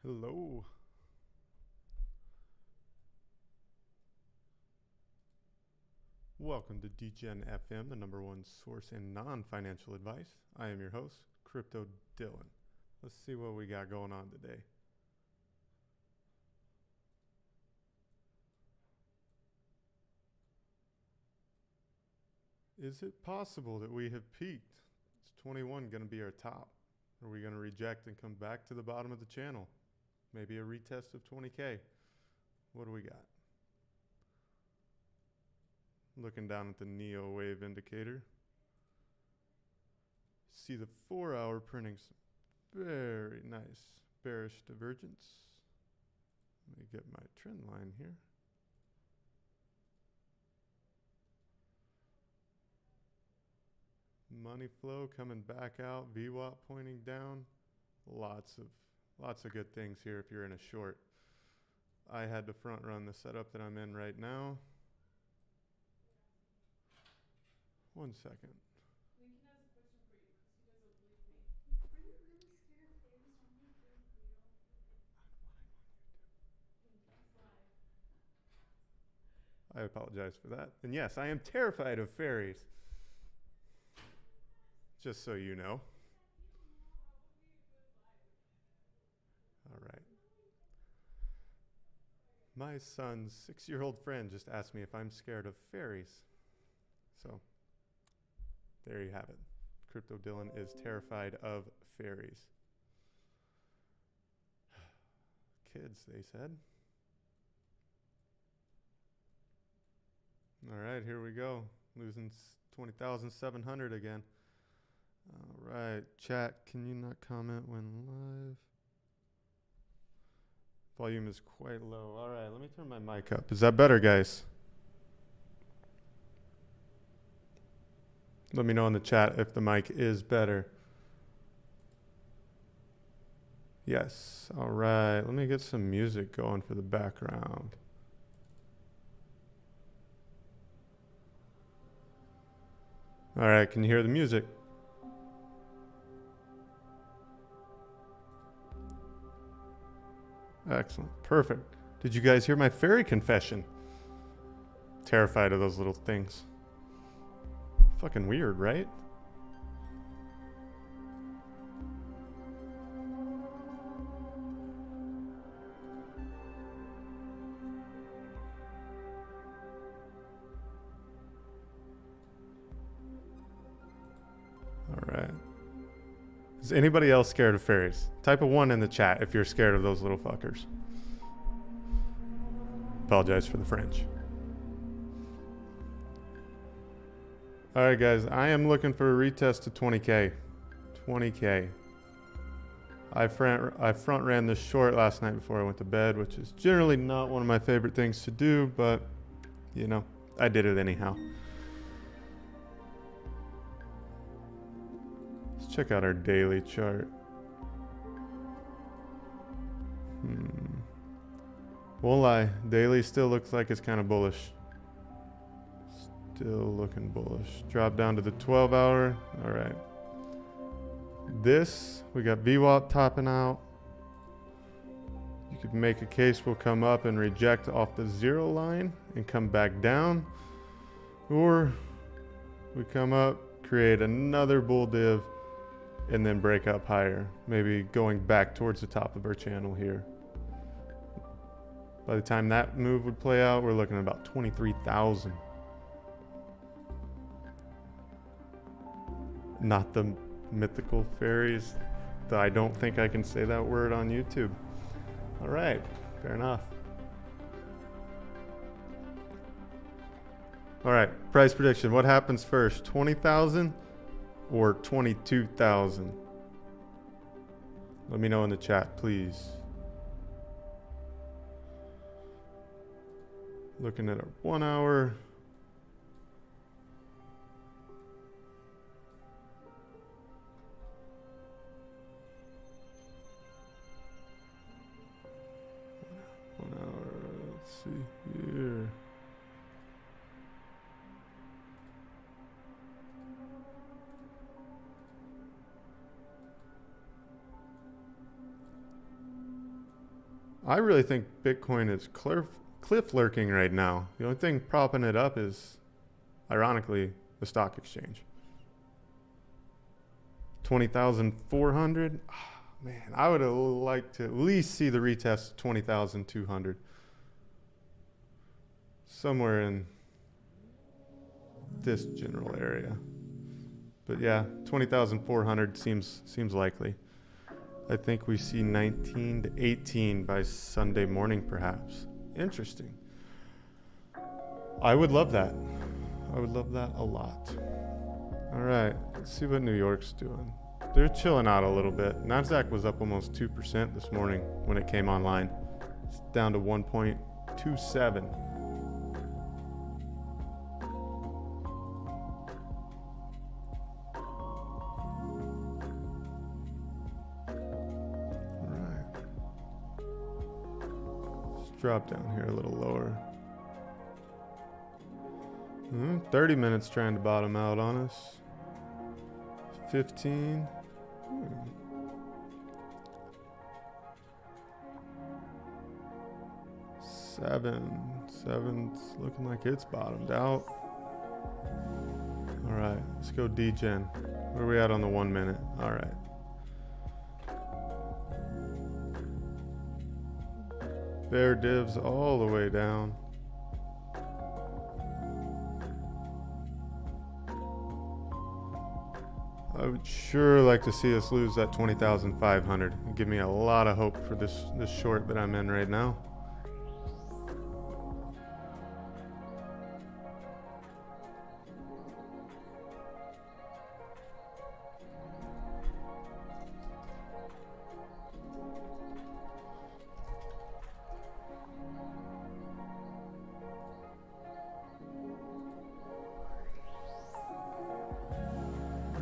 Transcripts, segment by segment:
Hello. Welcome to DGen FM, the #1 source in non-financial advice. I am your host, Crypto Dillon. Let's see what we got going on today. Is it possible that we have peaked? Is 21 going to be our top? Are we going to reject and come back to the bottom of the channel? Maybe a retest of 20K. What do we got? Looking down at the Neo Wave indicator. See the 4-hour printing some very nice bearish divergence. Let me get my trend line here. Money flow coming back out, VWAP pointing down. Lots of good things here if you're in a short. I had to front run the setup that I'm in right now. 1 second. Lincoln has a question for you because he doesn't believe me. Are you really scared of fairies on YouTube? Lincoln's live. I apologize for that. And yes, I am terrified of fairies. Just so you know. All right. My son's 6-year-old friend just asked me if I'm scared of fairies. So, there you have it. Crypto Dillon is terrified of fairies. Kids, they said. All right, here we go. Losing 20,700 again. All right, chat, can you not comment when live? Volume is quite low. All right, let me turn my mic up. Is that better, guys? Let me know in the chat if the mic is better. Yes. All right, let me get some music going for the background. All right, can you hear the music? Excellent. Perfect. Did you guys hear my fairy confession? Terrified of those little things. Fucking weird, right? All right. Is anybody else scared of fairies? Type a 1 in the chat if you're scared of those little fuckers. Apologize for the French. All right, guys. I am looking for a retest to 20K. 20K. I front ran this short last night before I went to bed, which is generally not one of my favorite things to do, but, you know, I did it anyhow. Check out our daily chart. Won't lie, daily still looks like it's kind of bullish. Still looking bullish. Drop down to the 12-hour. All right. This, we got VWAP topping out. You could make a case we'll come up and reject off the 0 line and come back down. Or we come up, create another bull div, and then break up higher, maybe going back towards the top of our channel here. By the time that move would play out, we're looking at about 23,000. Not the mythical fairies. I don't think I can say that word on YouTube. All right, fair enough. All right, price prediction. What happens first, 20,000 or 22,000? Let me know in the chat, please. Looking at our 1 hour. Let's see here. I really think Bitcoin is cliff lurking right now. The only thing propping it up is, ironically, the stock exchange. 20,400. Oh, man, I would have liked to at least see the retest 20,200. Somewhere in this general area. But yeah, 20,400 seems likely. I think we see 19 to 18 by Sunday morning, perhaps. Interesting. I would love that. I would love that a lot. All right, let's see what New York's doing. They're chilling out a little bit. NASDAQ was up almost 2% this morning when it came online. It's down to 1.27. Drop down here a little lower. 30 minutes trying to bottom out on us. 15. 7's looking like it's bottomed out. All right, let's go degen. Where are we at on the 1 minute? All right. Bear divs all the way down. I would sure like to see us lose that 20,500. It'd give me a lot of hope for this short that I'm in right now.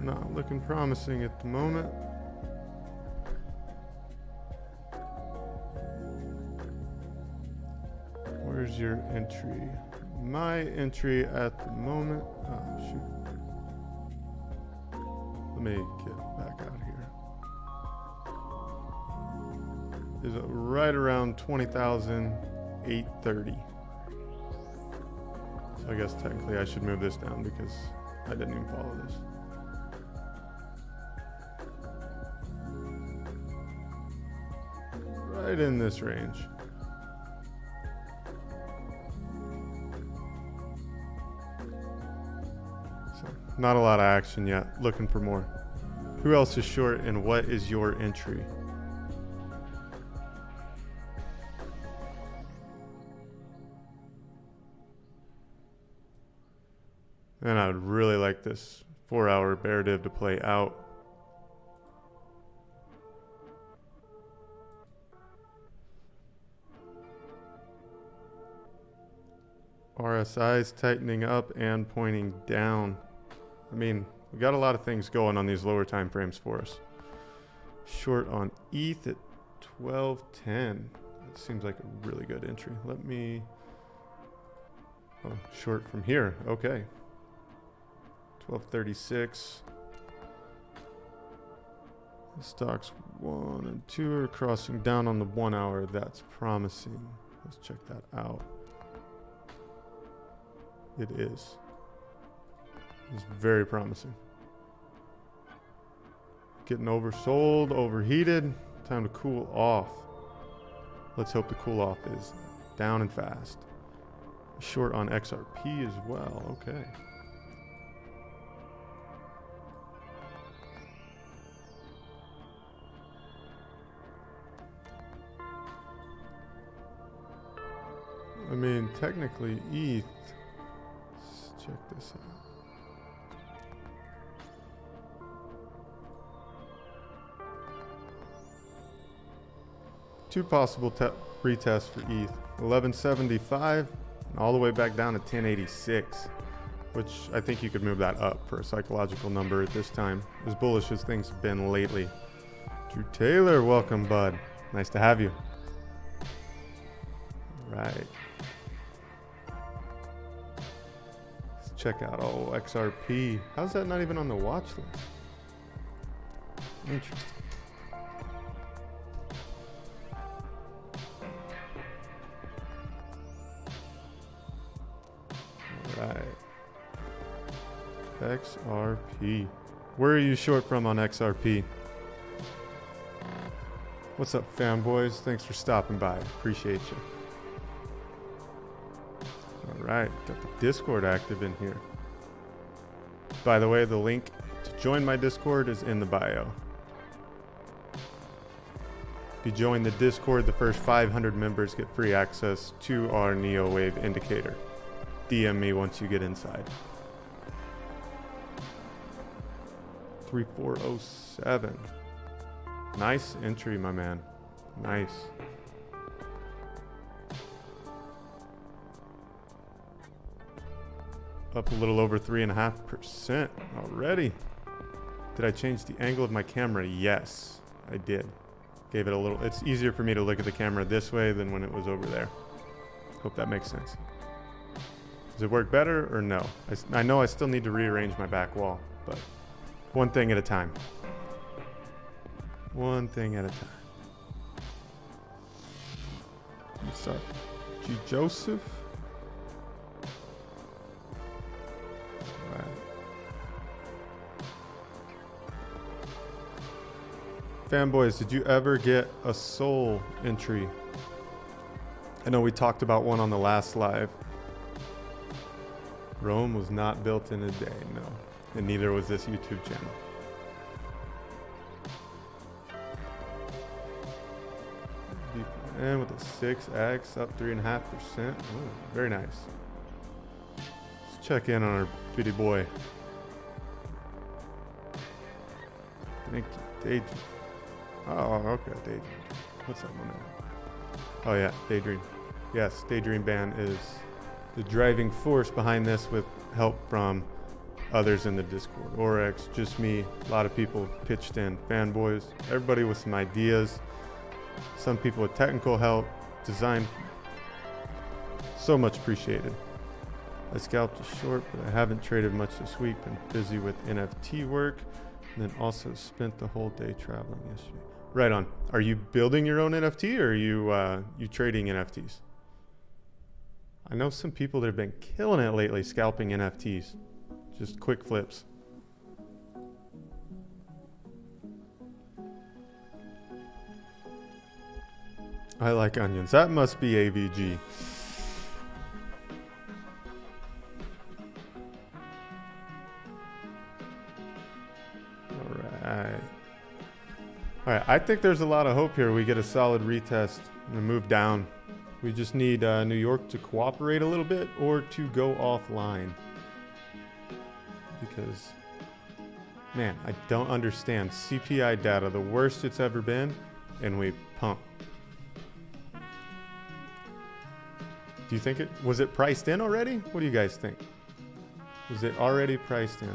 Not looking promising at the moment. Where's your entry? My entry at the moment. Oh, shoot. Let me get back out here. Is right around 20,830. So I guess technically I should move this down because I didn't even follow this. Right in this range. So, not a lot of action yet. Looking for more. Who else is short and what is your entry? And I would really like this 4-hour bear div to play out. RSI's tightening up and pointing down. I mean, we got a lot of things going on these lower time frames for us. Short on ETH at 12.10. That seems like a really good entry. Let me... Oh, short from here. Okay. 12.36. The stocks 1 and 2 are crossing down on the 1 hour. That's promising. Let's check that out. It is. It's very promising. Getting oversold, overheated. Time to cool off. Let's hope the cool off is down and fast. Short on XRP as well. Okay. I mean, technically ETH. Let's check this out. Two possible retests for ETH. 1175 and all the way back down to 1086, which I think you could move that up for a psychological number at this time, as bullish as things have been lately. Drew Taylor, welcome, bud. Nice to have you. All right. Let's check out XRP. How's that not even on the watch list? Interesting. XRP. Where are you short from on XRP? What's up, fanboys? Thanks for stopping by. Appreciate you. All right, got the Discord active in here. By the way, the link to join my Discord is in the bio. If you join the Discord, the first 500 members get free access to our NeoWave indicator. DM me once you get inside. 3407. Nice entry, my man. Nice. Up a little over 3.5% already. Did I change the angle of my camera? Yes, I did. Gave it a little, it's easier for me to look at the camera this way than when it was over there. Hope that makes sense. Does it work better or no? I know I still need to rearrange my back wall, but one thing at a time. One thing at a time. What's up? G. Joseph? All right. Fanboys, did you ever get a soul entry? I know we talked about one on the last live. Rome was not built in a day, no. And neither was this YouTube channel. And with a 6x up 3.5%. Very nice. Let's check in on our bitty boy. Thank you, Daydream. Oh, okay, Daydream. What's up, my man? Oh yeah, Daydream. Yes, Daydream Band is the driving force behind this with help from others in the Discord. Orex, just me, a lot of people pitched in, fanboys, everybody with some ideas, some people with technical help, design, so much appreciated. I scalped a short, but I haven't traded much this week, been busy with NFT work, and then also spent the whole day traveling yesterday. Right on. Are you building your own NFT or are you trading NFTs? I know some people that have been killing it lately scalping NFTs. Just quick flips. I like onions. That must be AVG. All right, I think there's a lot of hope here. We get a solid retest and move down. We just need New York to cooperate a little bit or to go offline. Because, man, I don't understand. CPI data, the worst it's ever been, and we pump. Do you think was it priced in already? What do you guys think? Was it already priced in?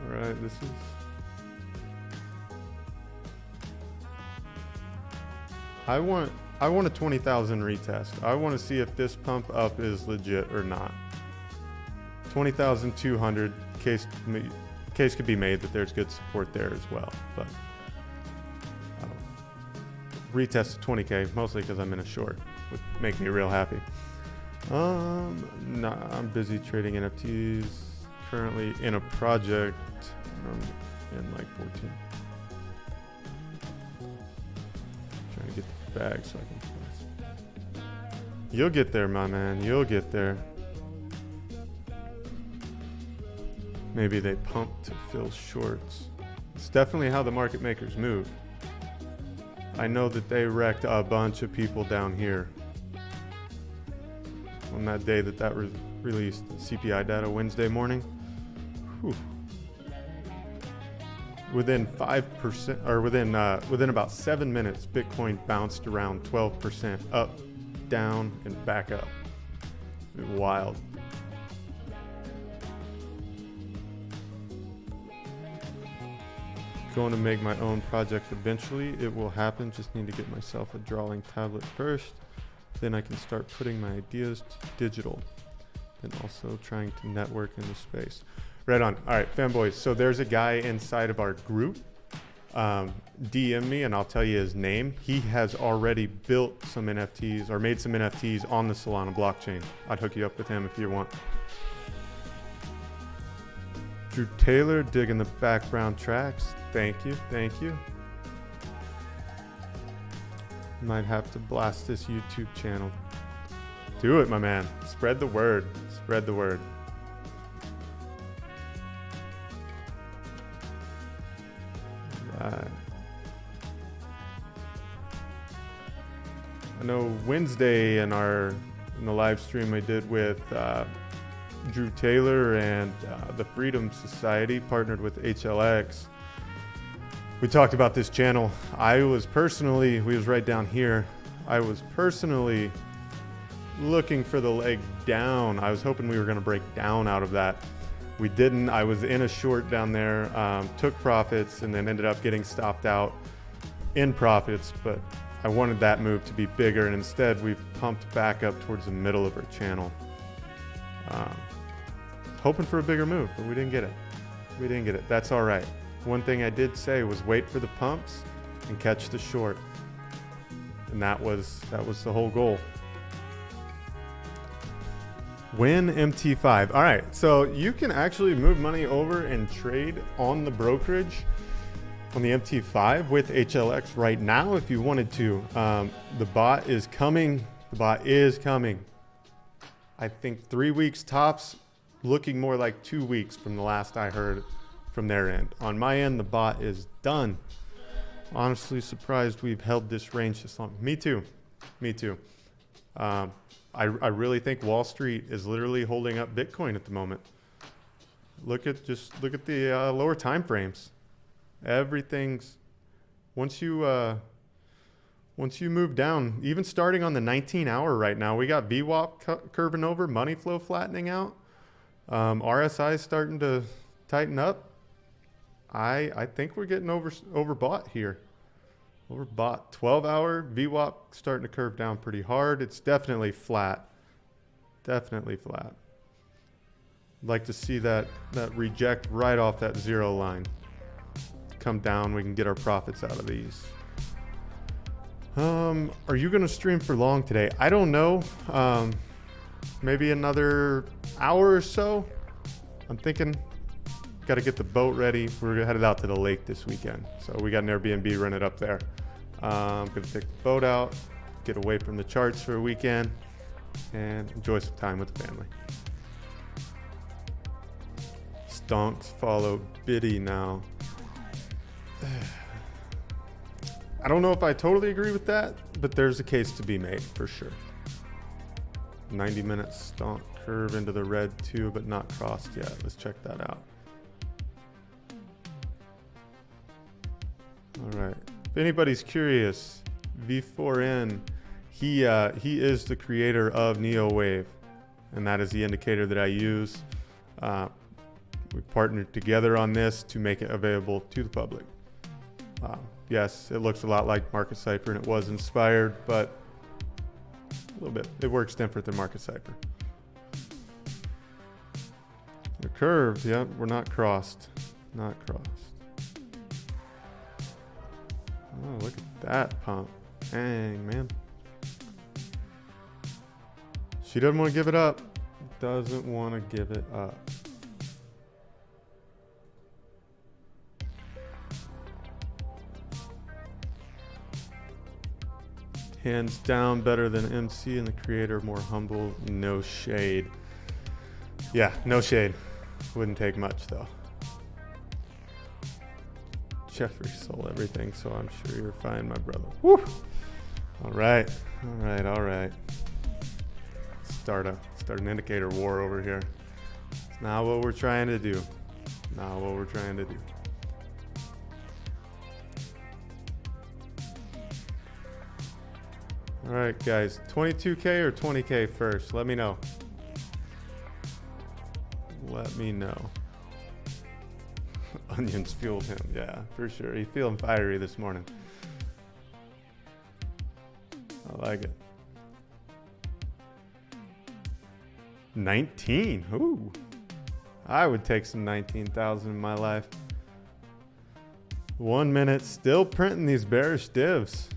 All right, this is... I want a 20,000 retest. I want to see if this pump up is legit or not. 20,200, case could be made that there's good support there as well, but retest to 20K, mostly because I'm in a short, would make me real happy. Nah, I'm busy trading NFTs, currently in a project, in like 14. Trying to get the bag so I can place. You'll get there, my man, you'll get there. Maybe they pump to fill shorts. It's definitely how the market makers move. I know that they wrecked a bunch of people down here on that day that was released, CPI data Wednesday morning. Whew. Within 5%, or within about 7 minutes, Bitcoin bounced around 12% up, down, and back up. Wild. Going to make my own project eventually. It will happen. Just need to get myself a drawing tablet first. Then I can start putting my ideas to digital. And also trying to network in the space. Right on. All right, fanboys. So there's a guy inside of our group DM me and I'll tell you his name. He has already built some NFTs or made some NFTs on the Solana blockchain. I'd hook you up with him if you want. Drew Taylor digging the background tracks. Thank you, thank you. Might have to blast this YouTube channel. Do it, my man. Spread the word. Spread the word. Right. I know Wednesday in the live stream I did with Drew Taylor and the Freedom Society partnered with HLX. We talked about this channel. We was right down here. I was personally looking for the leg down. I was hoping we were going to break down out of that. We didn't. I was in a short down there, took profits, and then ended up getting stopped out in profits. But I wanted that move to be bigger, and instead we've pumped back up towards the middle of our channel. Hoping for a bigger move, but we didn't get it. We didn't get it. That's all right. One thing I did say was wait for the pumps and catch the short. And that was the whole goal. Win MT5. All right, so you can actually move money over and trade on the brokerage on the MT5 with HLX right now if you wanted to. The bot is coming. The bot is coming. I think 3 weeks tops, looking more like 2 weeks from the last I heard from their end. On my end, the bot is done. Honestly surprised we've held this range this long. Me too. Me too. I really think Wall Street is literally holding up Bitcoin at the moment. Look at the lower time frames. Everything's once you move down, even starting on the 19-hour right now, we got VWAP curving over, money flow flattening out. RSI is starting to tighten up. I think we're getting overbought here. Overbought. 12-hour VWAP starting to curve down pretty hard. It's definitely flat. Definitely flat. I'd like to see that reject right off that zero line. Come down, we can get our profits out of these. Are you going to stream for long today? I don't know. Maybe another hour or so. I'm thinking got to get the boat ready. We're headed out to the lake this weekend. So we got an Airbnb rented up there. I'm going to take the boat out, get away from the charts for a weekend, and enjoy some time with the family. Stonks follow Biddy now. I don't know if I totally agree with that, but there's a case to be made for sure. 90-minute stonk curve into the red too, but not crossed yet. Let's check that out. All right. If anybody's curious, V4N, he is the creator of NeoWave, and that is the indicator that I use. We partnered together on this to make it available to the public. Yes, it looks a lot like Market Cipher, and it was inspired, but a little bit. It works different than Market Cipher. The curves, yeah, we're not crossed. Not crossed. Oh, look at that pump. Dang, man. She doesn't want to give it up. Doesn't want to give it up. Hands down better than MC and the creator, more humble, no shade. Yeah, no shade. Wouldn't take much though. Jeffrey sold everything, so I'm sure you're fine, my brother. Woo! All right, all right, all right. Start an indicator war over here. It's not what we're trying to do. Not what we're trying to do. All right, guys, 22K or 20K first? Let me know. Let me know. Onions fueled him, yeah, for sure. He's feeling fiery this morning. I like it. 19, ooh. I would take some 19,000 in my life. 1 minute, still printing these bearish divs.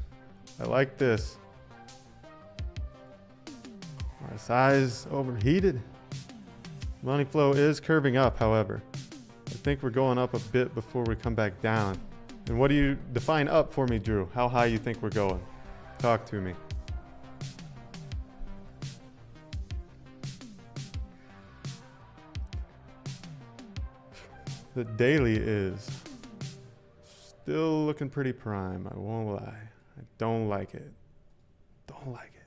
I like this. RSI's overheated. Money flow is curving up, however. I think we're going up a bit before we come back down. And what do you define up for me, Drew? How high you think we're going? Talk to me. The daily is still looking pretty prime, I won't lie. I don't like it. Don't like it.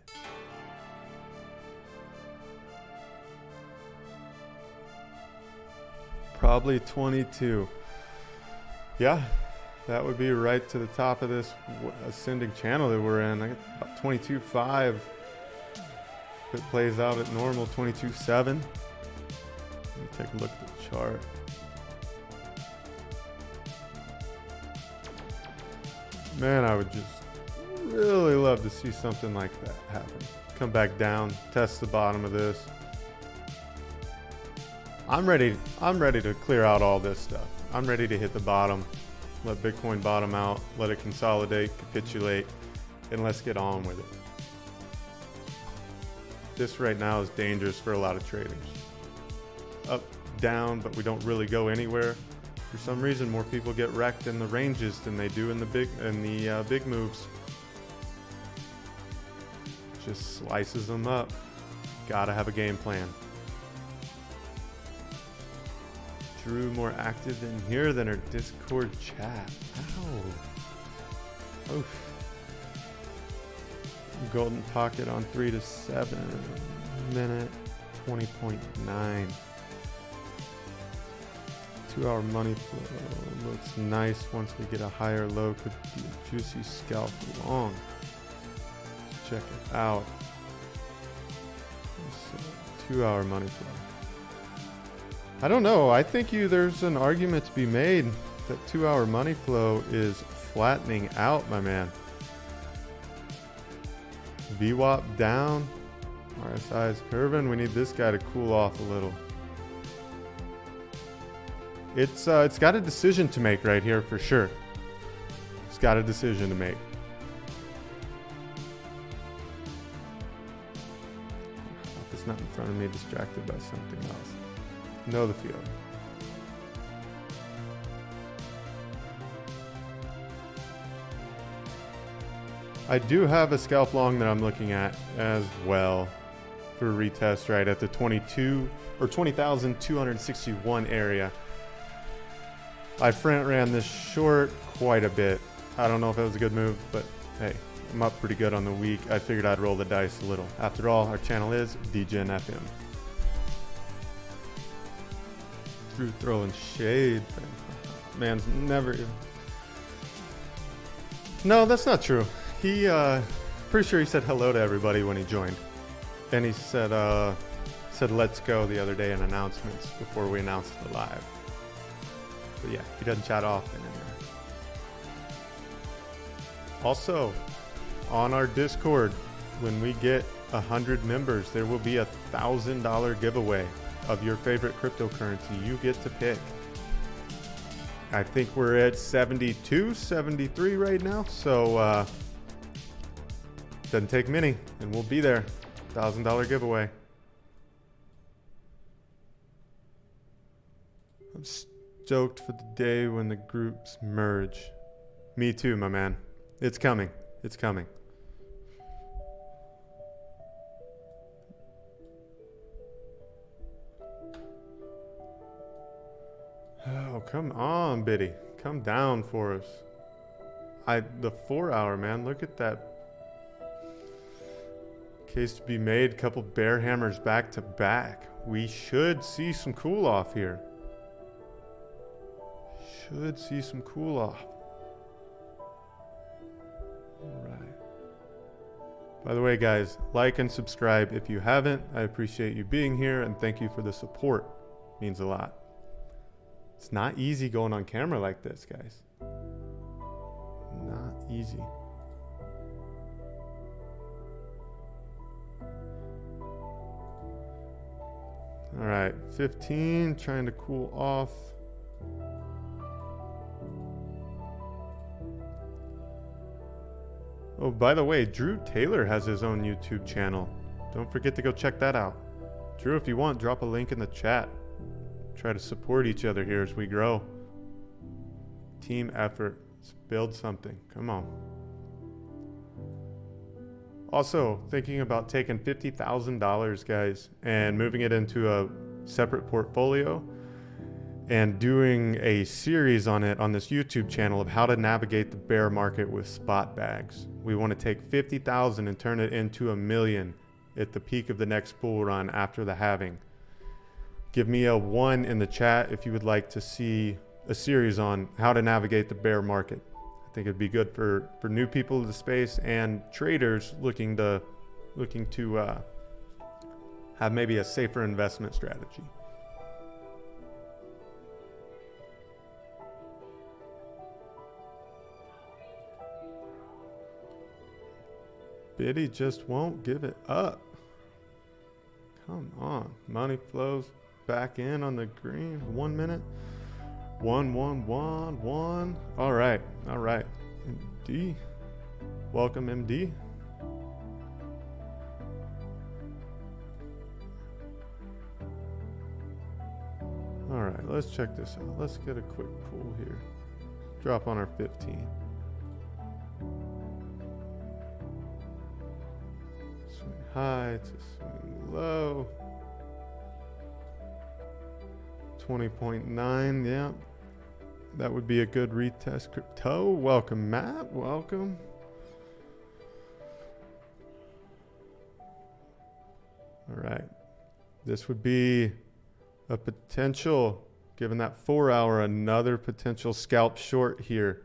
Probably 22. Yeah, that would be right to the top of this ascending channel that we're in. I got about 22.5. If it plays out at normal, 22.7. Let me take a look at the chart. Man, I would just really love to see something like that happen. Come back down, test the bottom of this. I'm ready to clear out all this stuff. I'm ready to hit the bottom, let Bitcoin bottom out, let it consolidate, capitulate, and let's get on with it. This right now is dangerous for a lot of traders. Up, down, but we don't really go anywhere. For some reason, more people get wrecked in the ranges than they do in the big moves. Just slices them up. Gotta have a game plan. Drew more active in here than her Discord chat. Ow. Oof. Golden pocket on 3 to 7 minute 20.9. 2-hour money flow looks nice. Once we get a higher low, could be a juicy scalp long. Check it out. 2-hour money flow. I don't know. I think there's an argument to be made that 2-hour money flow is flattening out, my man. VWAP down. RSI is curving. We need this guy to cool off a little. It's got a decision to make right here for sure. It's got a decision to make. If it's not in front of me, distracted by something else. Know the feeling. I do have a scalp long that I'm looking at as well for retest right at the 22 or 20,261 area. I front ran this short quite a bit. I don't know if it was a good move, but hey, I'm up pretty good on the week. I figured I'd roll the dice a little. After all, our channel is DGen FM. Drew throwing shade. Man's never even... No, that's not true. He, pretty sure he said hello to everybody when he joined. And he said let's go the other day in announcements before we announced the live. But yeah, he doesn't chat often anymore. Also, on our Discord, when we get 100 members, there will be a $1,000 giveaway of your favorite cryptocurrency. You get to pick. I think we're at 72, 73 right now. So, doesn't take many, and we'll be there. $1,000 giveaway. I'm stoked for the day when the groups merge. Me too, my man. It's coming. It's coming. Oh, come on, Biddy. Come down for us. The 4-hour, man. Look at that. Case to be made. Couple bear hammers back to back. We should see some cool off here. Should see some cool off. All right. By the way, guys, like and subscribe if you haven't. I appreciate you being here and thank you for the support. It means a lot. It's not easy going on camera like this, guys. Not easy. All right, 15, trying to cool off. Oh, by the way, Drew Taylor has his own YouTube channel. Don't forget to go check that out. Drew, if you want, drop a link in the chat. Try to support each other here as we grow. Team effort. Let's build something. Come on. Also, thinking about taking $50,000, guys, and moving it into a separate portfolio and doing a series on it on this YouTube channel of how to navigate the bear market with spot bags. We want to take 50,000 and turn it into $1 million at the peak of the next bull run after the halving. Give me a 1 in the chat if you would like to see a series on how to navigate the bear market. I think it'd be good for new people to the space and traders looking to have maybe a safer investment strategy. Biddy just won't give it up. Come on. Money flows back in on the green. 1 minute. 1, 1, 1, 1. All right. All right. MD. Welcome, MD. All right. Let's check this out. Let's get a quick pull here. Drop on our 15. Swing high to swing low. 20.9, yeah. That would be a good retest. Crypto, welcome, Matt, welcome. All right. This would be a potential, given that 4 hour, another potential scalp short here.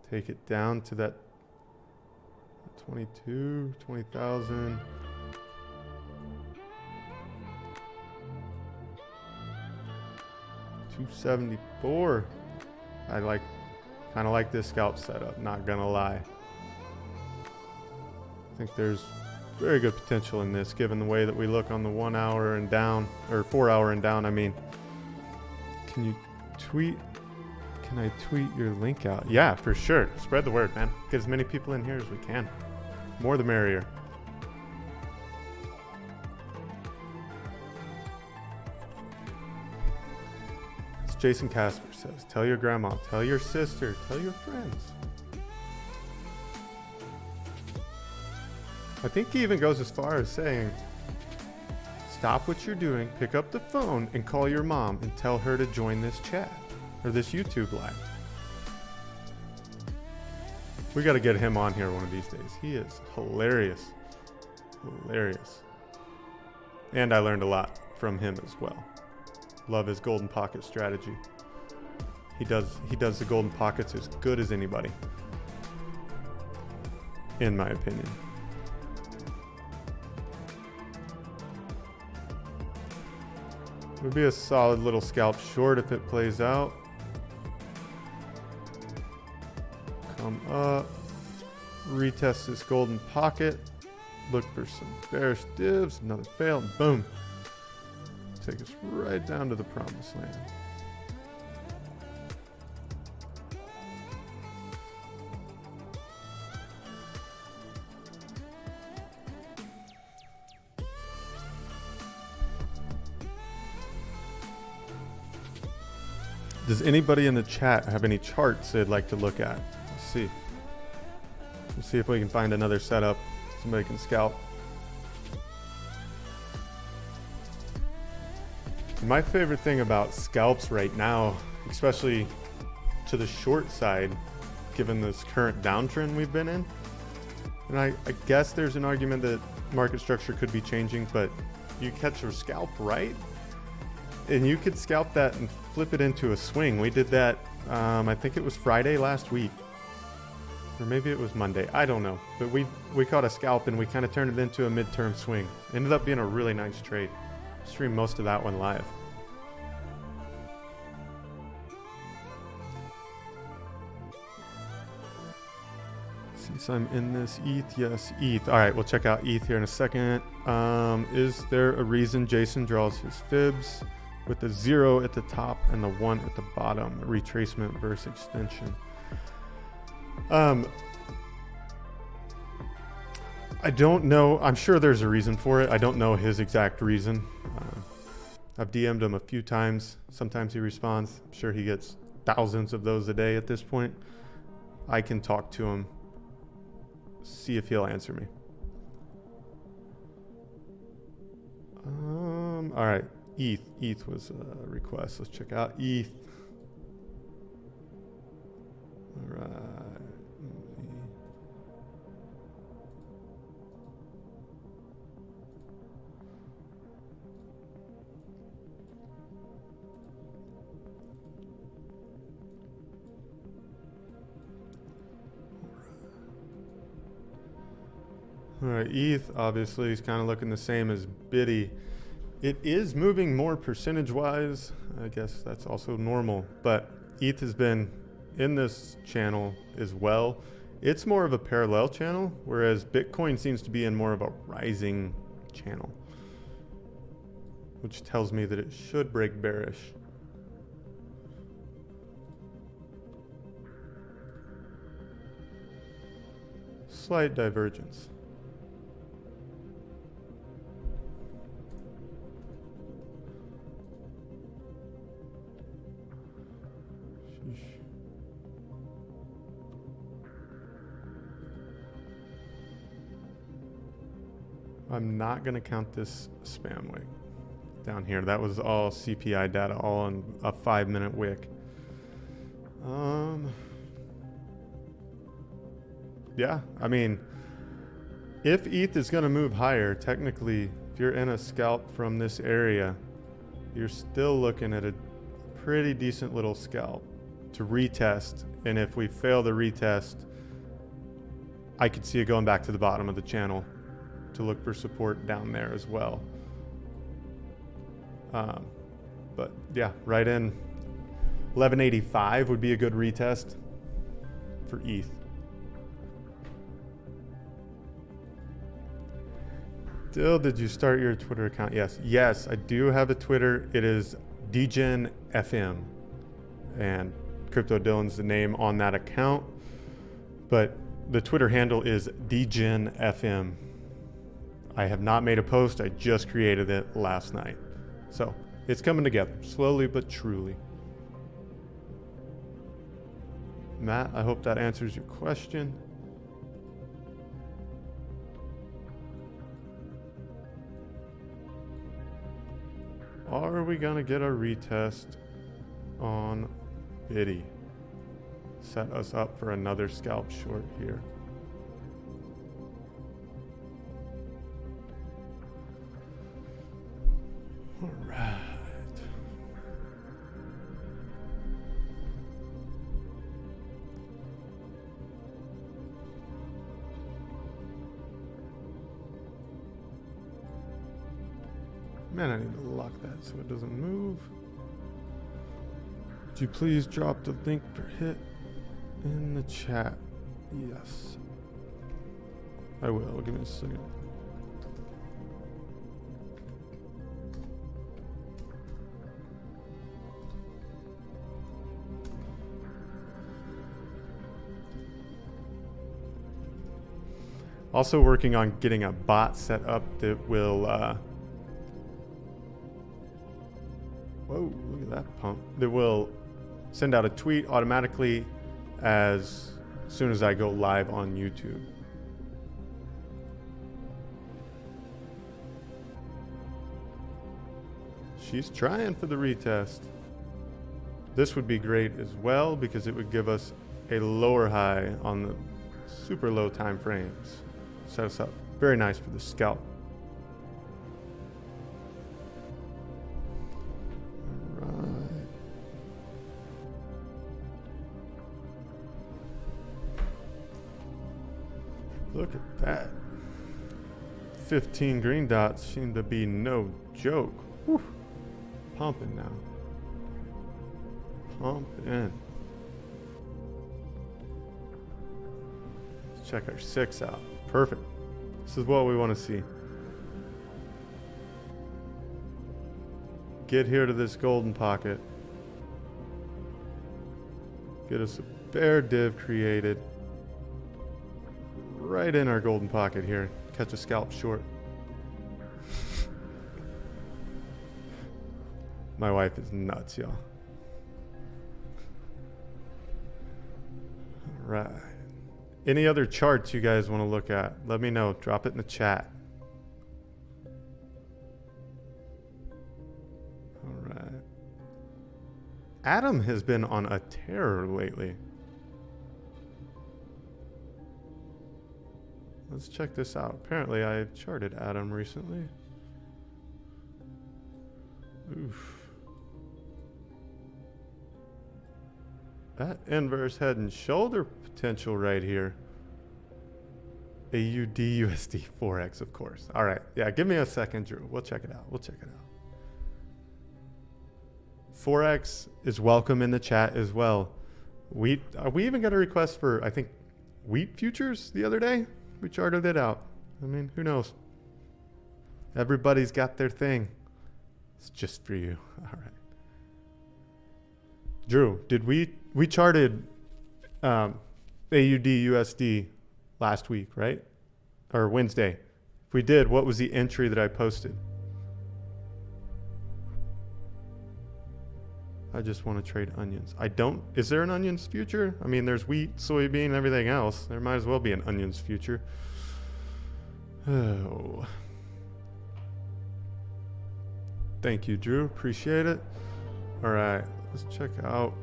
Take it down to that 22, 20,000. $274. I kind of like this scalp setup, not gonna lie. I think there's very good potential in this given the way that we look on the 1 hour and down, or 4 hour and down. I mean, can I tweet your link out? Yeah, for sure. Spread the word, man. Get as many people in here as we can. More the merrier. As Jason Casper says, tell your grandma, tell your sister, tell your friends. I think he even goes as far as saying, stop what you're doing, pick up the phone and call your mom and tell her to join this chat or this YouTube live. We got to get him on here one of these days. He is hilarious. Hilarious. And I learned a lot from him as well. Love his golden pocket strategy. He does the golden pockets as good as anybody, in my opinion. It would be a solid little scalp short if it plays out. Come up, retest this golden pocket, look for some bearish divs, another fail, and boom. Take us right down to the promised land. Does anybody in the chat have any charts they'd like to look at? Let's see. Let's see if we can find another setup somebody can scalp. My favorite thing about scalps right now, especially to the short side, given this current downtrend we've been in, and I guess there's an argument that market structure could be changing, but you catch your scalp right, and you could scalp that and flip it into a swing. We did that, I think it was Friday last week, or maybe it was Monday. I don't know, but we caught a scalp and we kind of turned it into a midterm swing. Ended up being a really nice trade. Streamed most of that one live. Since I'm in this ETH, yes, ETH. All right, we'll check out ETH here in a second. Is there a reason Jason draws his fibs? with the 0 at the top and the 1 at the bottom, retracement versus extension. I don't know. I'm sure there's a reason for it. I don't know his exact reason. I've DM'd him a few times. Sometimes he responds. I'm sure he gets thousands of those a day at this point. I can talk to him, see if he'll answer me. All right, ETH. ETH was a request. Let's check out ETH. All right. All right, ETH obviously is kind of looking the same as BTC. It is moving more percentage-wise. I guess that's also normal, but ETH has been in this channel as well. It's more of a parallel channel, whereas Bitcoin seems to be in more of a rising channel, which tells me that it should break bearish. Slight divergence. I'm not going to count this spam wick down here. That was all CPI data, all on a 5-minute wick. Yeah, I mean, if ETH is going to move higher, technically, if you're in a scalp from this area, you're still looking at a pretty decent little scalp to retest. And if we fail the retest, I could see it going back to the bottom of the channel to look for support down there as well. But yeah, right in 1185 would be a good retest for ETH. Dill, did you start your Twitter account? Yes, I do have a Twitter. It is DGenFM, and Crypto Dillon's the name on that account, but the Twitter handle is DGenFM. I have not made a post. I just created it last night. So it's coming together slowly but truly. Matt, I hope that answers your question. Are we going to get a retest on BTC? Set us up for another scalp short here. All right. Man, I need to lock that so it doesn't move. Would you please drop the link for HIT in the chat? Yes. I will. Give me a second. Also working on getting a bot set up that will, whoa, look at that pump. That will send out a tweet automatically as soon as I go live on YouTube. She's trying for the retest. This would be great as well because it would give us a lower high on the super low time frames. Set us up very nice for the scalp. All right. Look at that. 15 green dots seem to be no joke. Whew. Pumping now. Pumping. Let's check our 6 out. Perfect. This is what we want to see. get here to this golden pocket. Get us a bear div created. Right in our golden pocket here. Catch a scalp short. My wife is nuts, y'all. All right. Any other charts you guys want to look at? Let me know. Drop it in the chat. All right. Adam has been on a tear lately. Let's check this out. Apparently I charted Adam recently. Oof. That inverse head and shoulder potential right here. AUD USD 4X, of course. All right. Yeah, give me a second, Drew. We'll check it out. We'll check it out. 4X is welcome in the chat as well. We even got a request for, I think, wheat futures the other day. We charted it out. I mean, who knows? Everybody's got their thing. It's just for you. All right. Drew, did we charted AUD USD last week, right? Or Wednesday. If we did, what was the entry that I posted? I just want to trade onions. I don't. Is there an onions future? I mean, there's wheat, soybean, everything else. There might as well be an onions future. Oh. Thank you, Drew. Appreciate it. All right. Let's check out.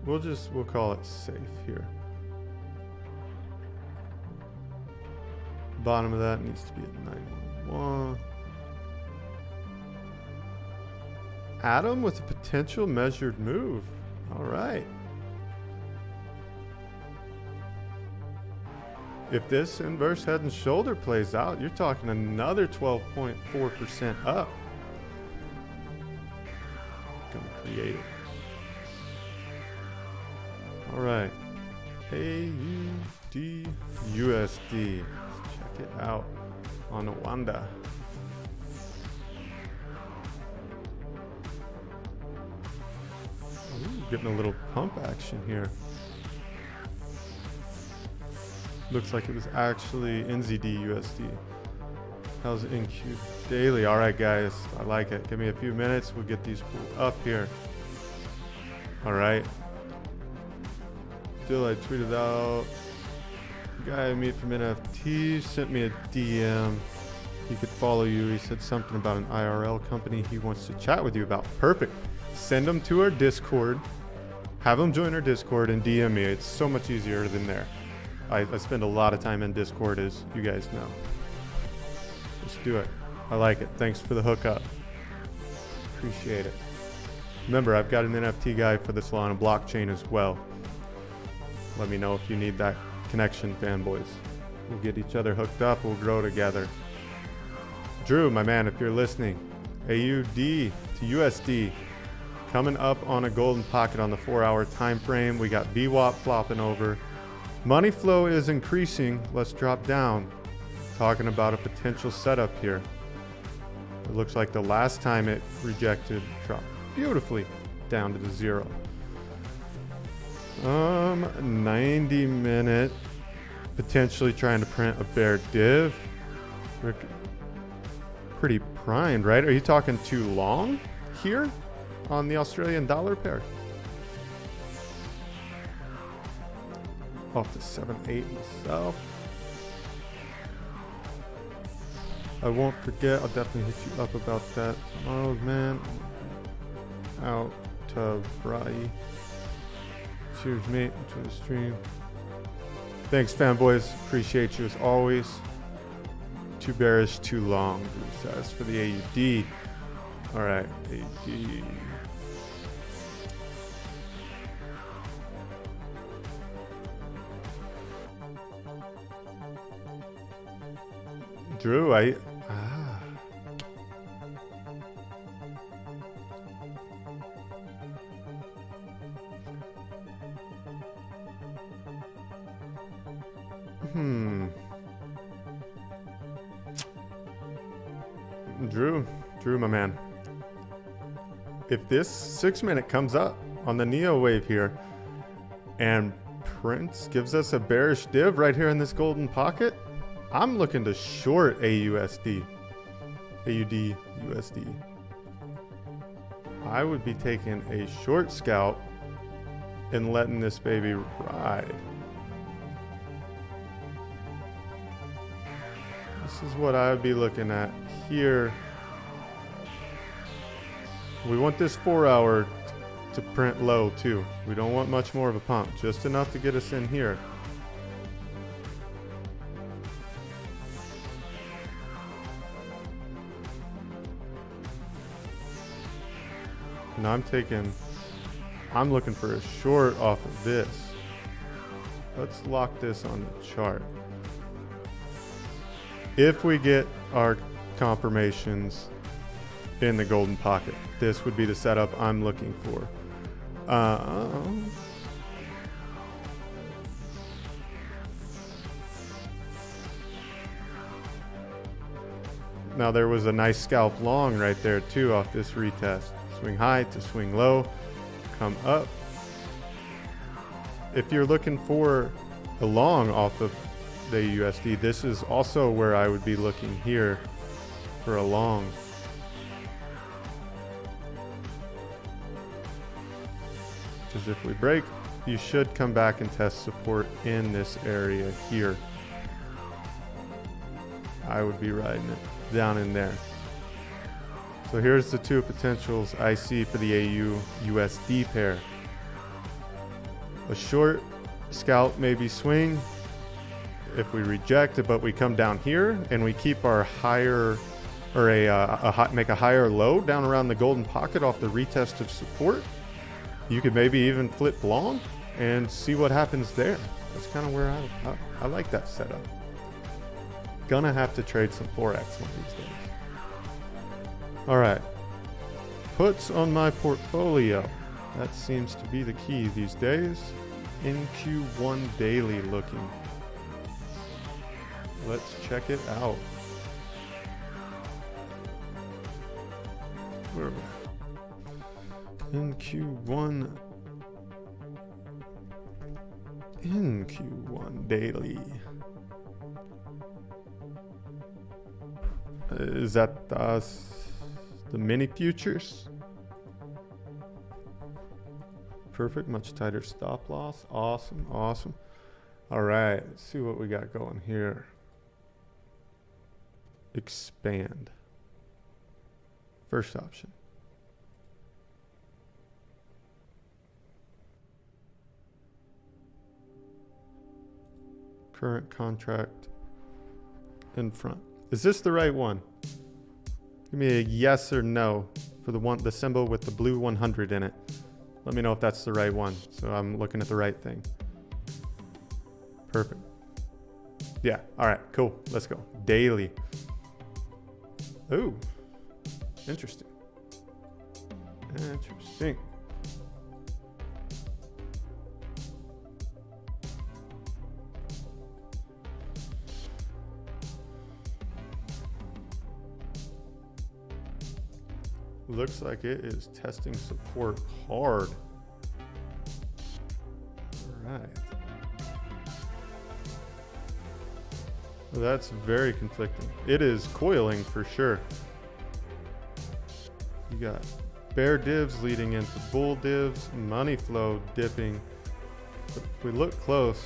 We'll call it safe here. Bottom of that needs to be at 911. Adam with a potential measured move. All right. If this inverse head and shoulder plays out, you're talking another 12.4% up. Gonna create it. All right. AUD USD. Let's check it out on Wanda. Ooh, getting a little pump action here. Looks like it was actually NZD USD. How's NQ daily? All right, guys, I like it. Give me a few minutes. We'll get these pulled up here. All right. Still, I tweeted out. Guy I meet from NFT sent me a DM. He could follow you. He said something about an IRL company he wants to chat with you about. Perfect. Send them to our Discord. Have them join our Discord and DM me. It's so much easier than there. I spend a lot of time in Discord, as you guys know. Let's do it. I like it. Thanks for the hookup. Appreciate it. Remember, I've got an NFT guy for the Solana blockchain as well. Let me know if you need that connection, fanboys. We'll get each other hooked up. We'll grow together. Drew, my man, if you're listening, AUD to USD coming up on a golden pocket on the 4-hour time frame. We got VWAP flopping over. Money flow is increasing. Let's drop down. Talking about a potential setup here. It looks like the last time it rejected dropped beautifully down to the 0. 90 minute, potentially trying to print a bear div. We're pretty primed, right? Are you talking too long here on the Australian dollar pair? Off to 7.8 myself. I won't forget. I'll definitely hit you up about that tomorrow, man. Out to Bri. Cheers, mate. Enjoy the stream. Thanks, fanboys. Appreciate you as always. Too bearish, too long. Drew says for the AUD. All right, AUD. Drew, Drew, Drew, my man. If this 6 minute comes up on the Neo wave here and Prince gives us a bearish div right here in this golden pocket, I'm looking to short AUD USD. I would be taking a short scalp and letting this baby ride. This is what I would be looking at here. We want this 4 hour to print low too. We don't want much more of a pump, just enough to get us in here. And I'm looking for a short off of this. Let's lock this on the chart. If we get our confirmations in the golden pocket, this would be the setup I'm looking for. Now there was a nice scalp long right there too off this retest. Swing high to swing low, come up. If you're looking for a long off of the USD, this is also where I would be looking here for a long. Because if we break, you should come back and test support in this area here. I would be riding it down in there. So here's the two potentials I see for the AU-USD pair. A short scalp, maybe swing if we reject it, but we come down here and we keep our higher, or make a higher low down around the golden pocket off the retest of support. You could maybe even flip long and see what happens there. That's kind of where I like that setup. Gonna have to trade some Forex one of these days. All right, puts on my portfolio. That seems to be the key these days. NQ1 daily looking. Let's check it out. Where are we? NQ1 daily. Is that the mini futures? Perfect, much tighter stop loss. Awesome, awesome. All right, let's see what we got going here. Expand. First option. Current contract in front. Is this the right one? Give me a yes or no for the symbol with the blue 100 in it. Let me know if that's the right one, so I'm looking at the right thing. Perfect. Yeah, all right, cool. Let's go. Daily. Ooh, interesting. Interesting. Looks like it is testing support hard. All right. Well, that's very conflicting. It is coiling for sure. You got bear divs leading into bull divs, money flow dipping. But if we look close,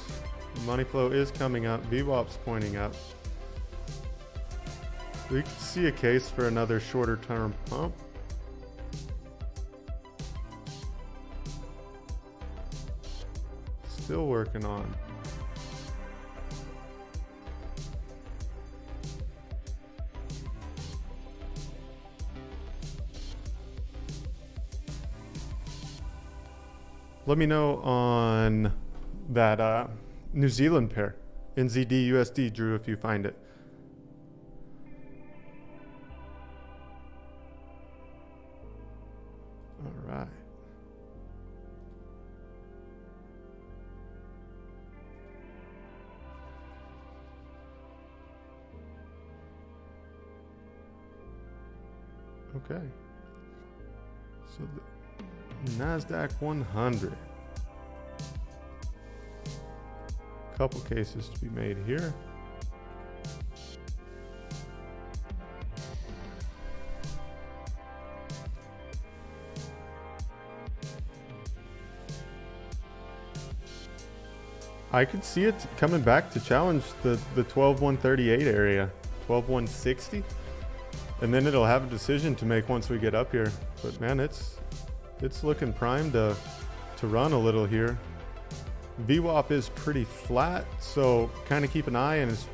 money flow is coming up, VWAP's pointing up. We could see a case for another shorter term pump. Still working on. Let me know on that New Zealand pair, NZD USD, Drew, if you find it. All right. Okay. So the NASDAQ 100. Couple cases to be made here. I could see it coming back to challenge the 12,138 area, 12,160, and then it'll have a decision to make once we get up here. But man, it's looking primed to run a little here. VWAP is pretty flat, so kind of keep an eye, and it's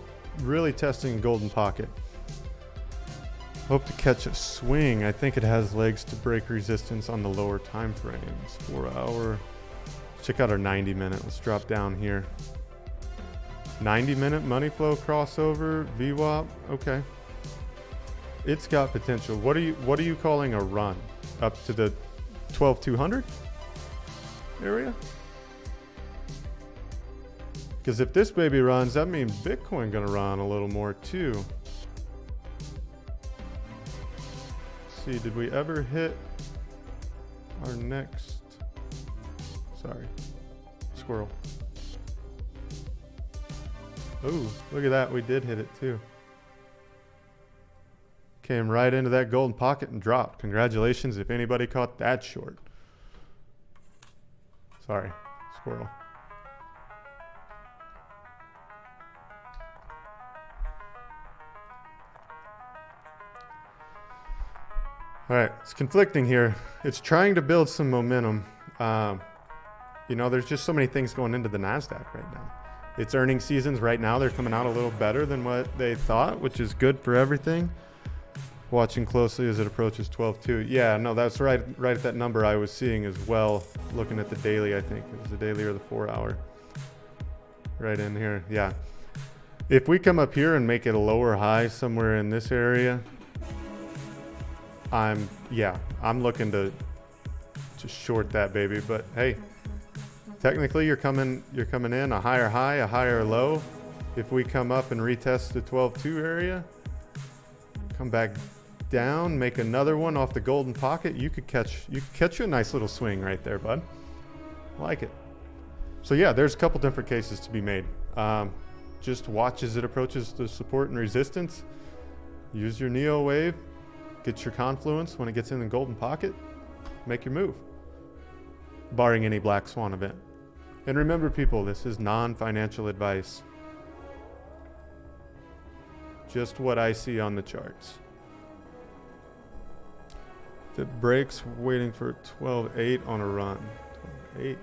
really testing a golden pocket. Hope to catch a swing. I think it has legs to break resistance on the lower time frames. 4 hour. Check out our 90-minute. Let's drop down here. 90-minute money flow crossover, VWAP. Okay. It's got potential. What are you calling a run? Up to the 12,200 area? Because if this baby runs, that means Bitcoin gonna run a little more too. Let's see, did we ever hit our next? Sorry, squirrel. Oh, look at that. We did hit it too. Came right into that golden pocket and dropped. Congratulations if anybody caught that short. Sorry, squirrel. All right, it's conflicting here. It's trying to build some momentum. You know, there's just so many things going into the NASDAQ right now. It's earnings seasons right now. They're coming out a little better than what they thought, which is good for everything. Watching closely as it approaches 12.2. Yeah, no, that's right at that number I was seeing as well. Looking at the daily, I think. It was the daily or the 4 hour. Right in here, yeah. If we come up here and make it a lower high somewhere in this area, I'm looking to short that baby. But hey, technically you're coming in a higher high, a higher low. If we come up and retest the 12.2 area, come back down, make another one off the golden pocket, you could catch you a nice little swing right there, bud. Like it. So yeah, there's a couple different cases to be made. Just watch as it approaches the support and resistance. Use your Neo wave. Get your confluence when it gets in the golden pocket. Make your move. Barring any black swan event. And remember, people, this is non-financial advice. Just what I see on the charts. If it breaks, waiting for 12.8 on a run. 12.8.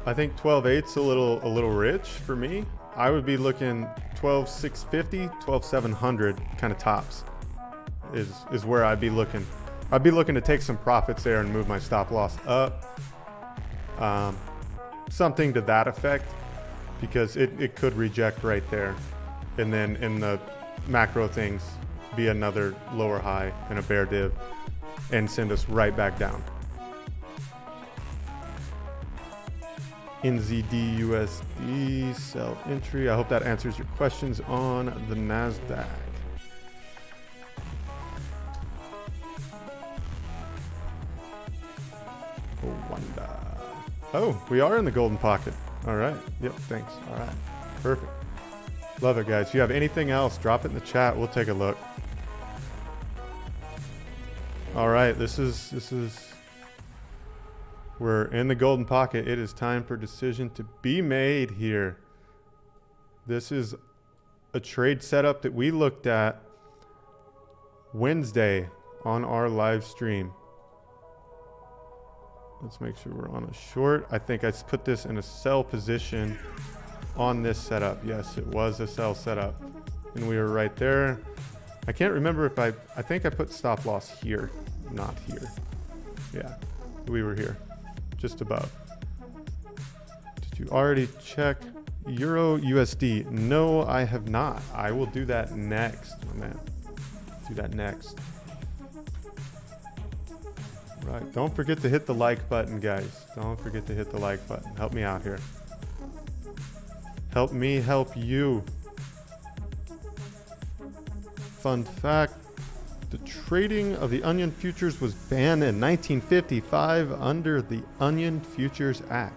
I think 12.8's a little rich for me. I would be looking 12.650, 12.700 kind of tops is where I'd be looking. I'd be looking to take some profits there and move my stop loss up. Something to that effect, because it could reject right there. And then in the macro things, be another lower high and a bear div and send us right back down. NZD USD sell entry. I hope that answers your questions on the NASDAQ. Wanda. Oh, we are in the golden pocket. All right. Yep. Thanks. All right. Perfect. Love it, guys. If you have anything else, drop it in the chat. We'll take a look. All right. This is. We're in the golden pocket. It is time for decision to be made here. This is a trade setup that we looked at Wednesday on our live stream. Let's make sure we're on a short. I think I put this in a sell position on this setup. Yes, it was a sell setup. And we were right there. I can't remember if I think I put stop loss here, not here. Yeah, we were here. Just above. Did you already check Euro USD? No, I have not. I will do that next, my man. Do that next. Right. Don't forget to hit the like button, guys. Don't forget to hit the like button. Help me out here. Help me help you. Fun fact, the trading of the onion futures was banned in 1955 under the Onion Futures Act.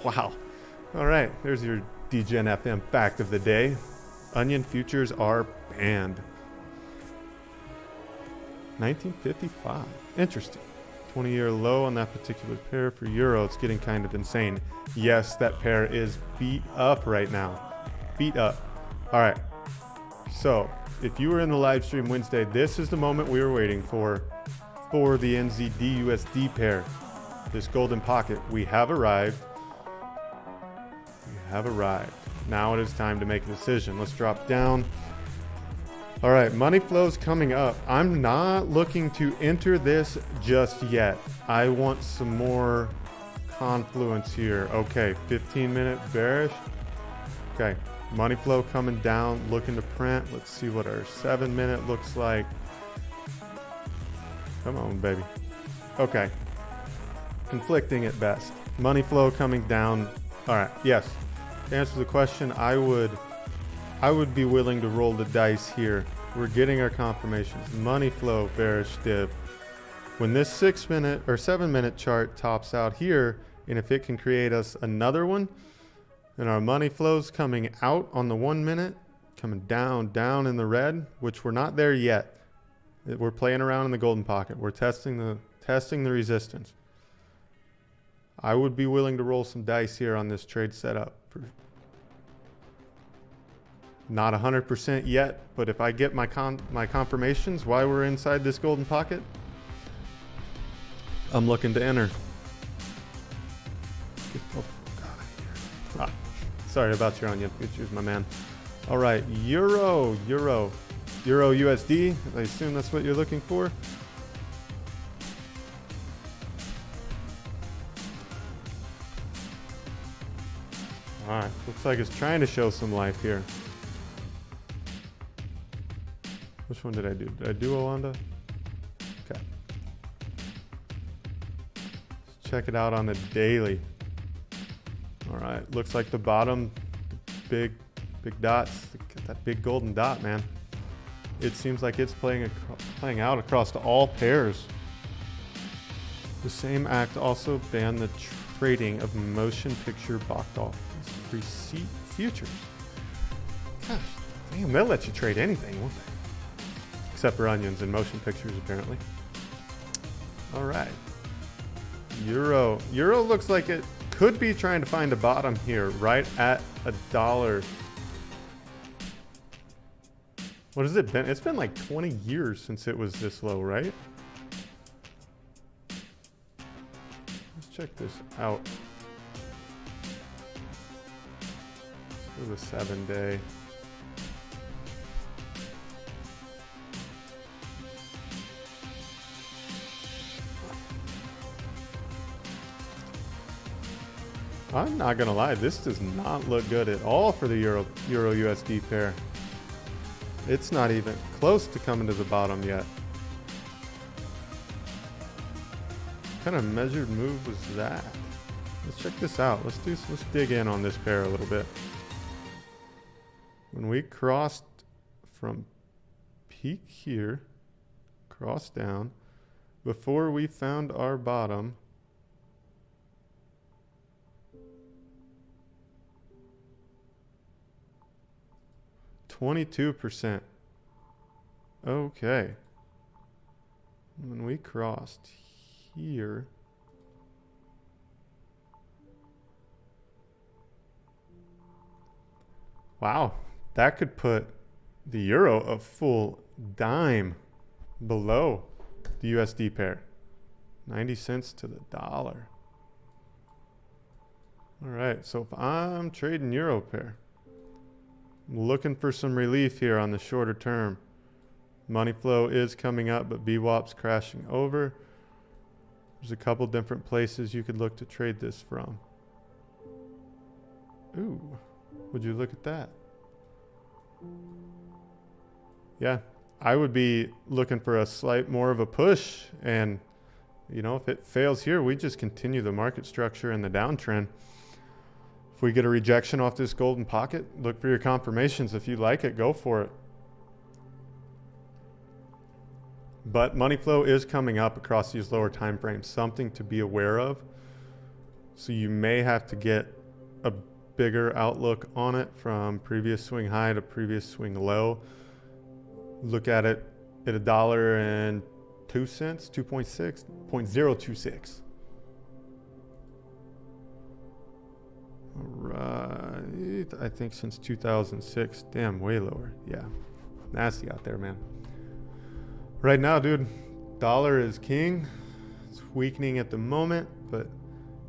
Wow. All right, there's your DGen FM fact of the day. Onion futures are banned. 1955. Interesting. 20-year low on that particular pair for euro. It's getting kind of insane. Yes, that pair is beat up right now. Beat up. All right. So, if you were in the live stream Wednesday, this is the moment we were waiting for the NZD USD pair. This golden pocket. We have arrived. We have arrived. Now it is time to make a decision. Let's drop down. All right, money flow's coming up. I'm not looking to enter this just yet. I want some more confluence here. Okay, 15-minute bearish. Okay, money flow coming down, looking to print. Let's see what our 7-minute looks like. Come on, baby. Okay, conflicting at best. Money flow coming down. All right, yes. To answer the question, I would be willing to roll the dice here. We're getting our confirmations. Money flow, bearish div. When this 6-minute or 7-minute chart tops out here, and if it can create us another one, then our money flow's coming out on the 1 minute, coming down in the red, which we're not there yet. We're playing around in the golden pocket. We're testing the resistance. I would be willing to roll some dice here on this trade setup. Not 100% yet, but if I get my confirmations why we're inside this golden pocket, I'm looking to enter. Oh, God. Sorry about your onion futures, my man. All right, Euro USD. I assume that's what you're looking for. All right, looks like it's trying to show some life here. Which one did I do? Did I do Oanda? Okay. Let's check it out on the daily. All right, looks like the bottom, big dots, that big golden dot, man. It seems like it's playing out across all pairs. The same act also banned the trading of motion picture box office receipt futures. Gosh, damn, they'll let you trade anything, won't they? Except for onions and motion pictures, apparently. All right. Euro looks like it could be trying to find a bottom here, right at $1. What has it been? It's been like 20 years since it was this low, right? Let's check this out. Let's do the 7-day. I'm not gonna lie, this does not look good at all for the Euro USD pair. It's not even close to coming to the bottom yet. What kind of measured move was that? Let's check this out. Let's dig in on this pair a little bit. When we crossed from peak here, crossed down, before we found our bottom, %. Okay. When we crossed here, wow, that could put the euro a full dime below the USD pair. 90 cents to the dollar. All right, so if I'm trading euro pair, I'm looking for some relief here on the shorter term. Money flow is coming up, but VWAP's crashing over. There's a couple different places you could look to trade this from. Ooh, would you look at that? Yeah, I would be looking for a slight more of a push, and you know, if it fails here, we just continue the market structure and the downtrend. If we get a rejection off this golden pocket, look for your confirmations. If you like it, go for it. But money flow is coming up across these lower time frames, something to be aware of. So you may have to get a bigger outlook on it from previous swing high to previous swing low. Look at it at $1.02, 2.6, 0.026. All right, I think since 2006, damn, way lower. Yeah, nasty out there, man. Right now, dude, dollar is king. It's weakening at the moment, but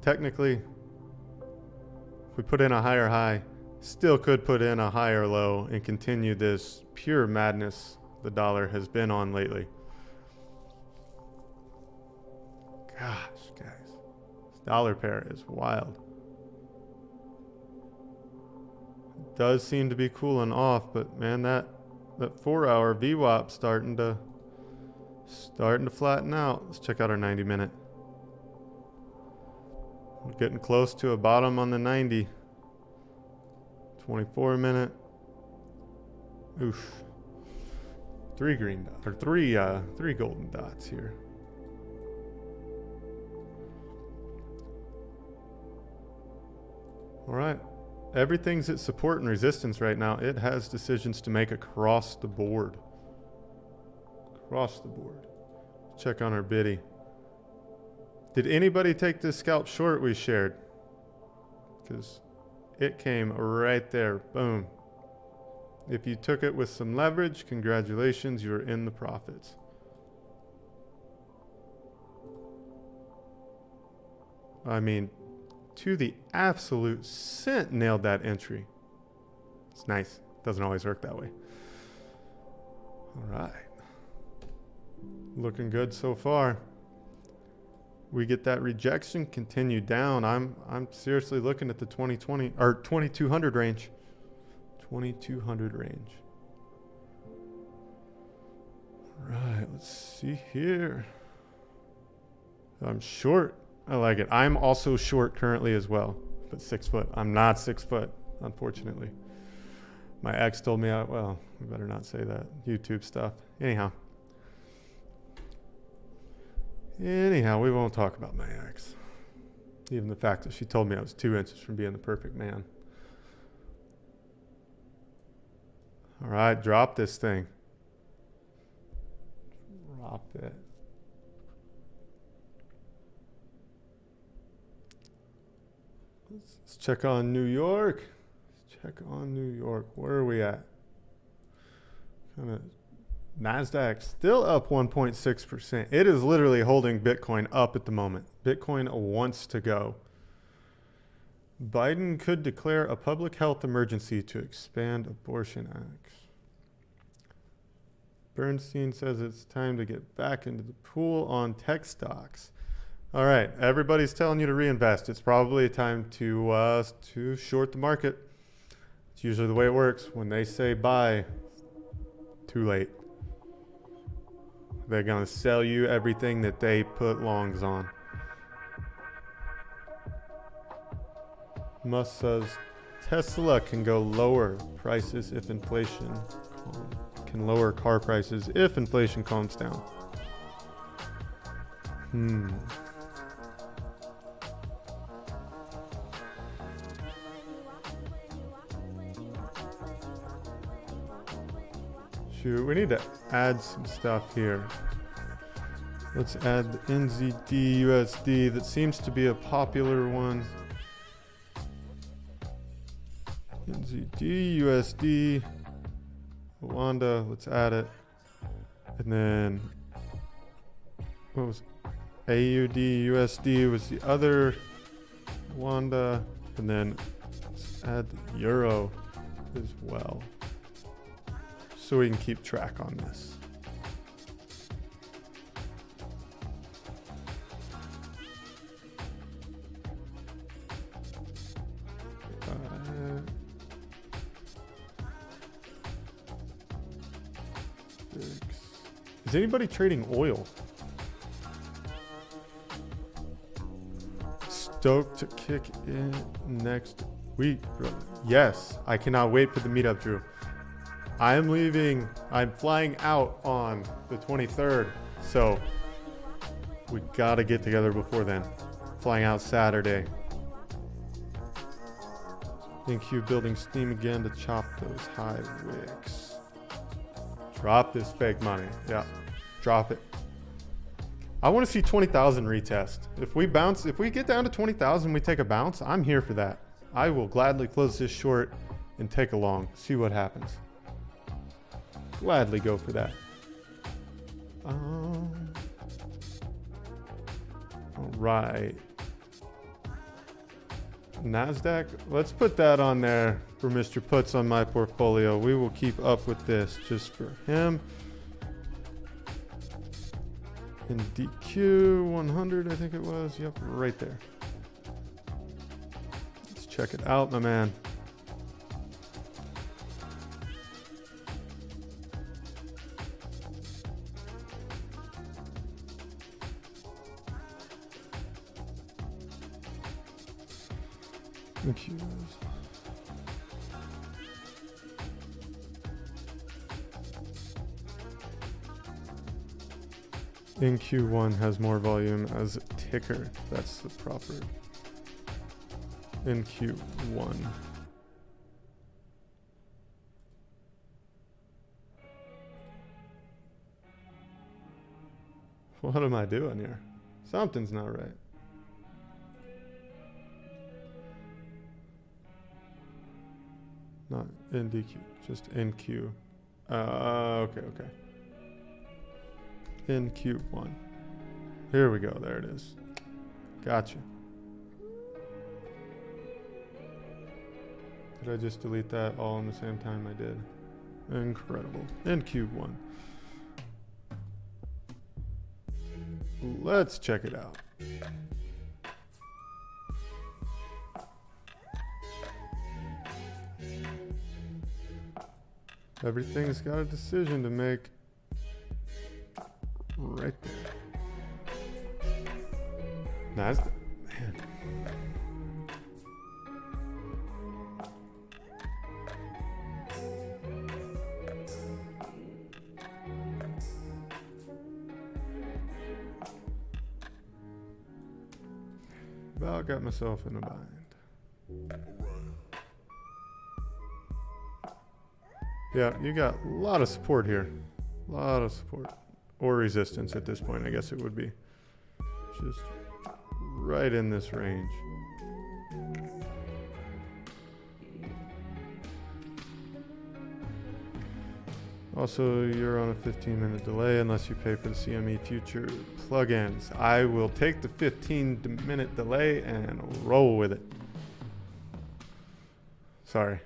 technically, if we put in a higher high, still could put in a higher low and continue this pure madness the dollar has been on lately. Gosh, guys, this dollar pair is wild. It does seem to be cooling off, but man, that 4-hour VWAP starting to flatten out. Let's check out our 90-minute. We're getting close to a bottom on the 90. 24-minute. Oof. Three golden dots here. All right. Everything's at support and resistance right now. It has decisions to make across the board. Across the board. Check on our biddy. Did anybody take this scalp short we shared? Because it came right there. Boom. If you took it with some leverage, congratulations, you're in the profits. I mean, to the absolute cent, nailed that entry. It's nice. Doesn't always work that way. All right. Looking good so far. We get that rejection, continue down. I'm seriously looking at the 2020 or 2200 range. 2200 range. All right, let's see here. I'm short. I like it. I'm also short currently as well, but 6 foot. I'm not 6 foot, unfortunately. My ex told me, well, we better not say that. YouTube stuff. Anyhow, we won't talk about my ex. Even the fact that she told me I was 2 inches from being the perfect man. All right, drop this thing. Drop it. Let's check on New York. Let's check on New York. Where are we at? Kind of NASDAQ still up 1.6%. It is literally holding Bitcoin up at the moment. Bitcoin wants to go. Biden could declare a public health emergency to expand abortion acts. Bernstein says it's time to get back into the pool on tech stocks. All right, everybody's telling you to reinvest. It's probably time to short the market. It's usually the way it works. When they say buy, too late. They're going to sell you everything that they put longs on. Musk says Tesla can go lower prices if inflation can lower car prices if inflation calms down. Shoot, we need to add some stuff here. Let's add the NZD USD. That seems to be a popular one. NZD USD. Rwanda, let's add it. And then what was AUD USD was the other Rwanda. And then let's add the Euro as well, so we can keep track on this. Is anybody trading oil? Stoked to kick in next Yes, I cannot wait for the meetup, Drew. I'm flying out on the 23rd, so we gotta get together before then. Flying out Saturday. NQ building steam again to chop those high wicks. Drop this fake money. Yeah, drop it. I want to see 20,000 retest. If we get down to 20,000, we take a bounce. I'm here for that. I will gladly close this short and take a long. See what happens. Gladly go for that. All right. NASDAQ, let's put that on there for Mr. Puts on my portfolio. We will keep up with this just for him. In DQ 100, I think it was. Yep, right there. Let's check it out, my man. NQ1 has more volume as a ticker. That's the proper NQ1. What am I doing here? Something's not right. Not NDQ, just NQ. Okay. NQ1. Here we go. There it is. Gotcha. Did I just delete that all in the same time I did? Incredible. NQ1. Let's check it out. Everything's got a decision to make right there. NASDAQ, man. About got myself in a bind. Yeah, you got a lot of support here. A lot of support. Or resistance at this point, I guess it would be. Just right in this range. Also, you're on a 15-minute delay unless you pay for the CME future plugins. I will take the 15-minute delay and roll with it. Sorry.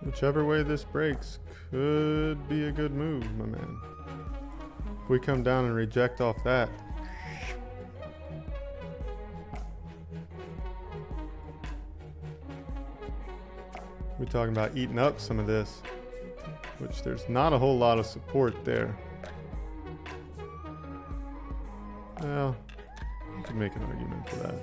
Whichever way this breaks could be a good move, my man. If we come down and reject off that. We're talking about eating up some of this, which there's not a whole lot of support there. Well, you could make an argument for that.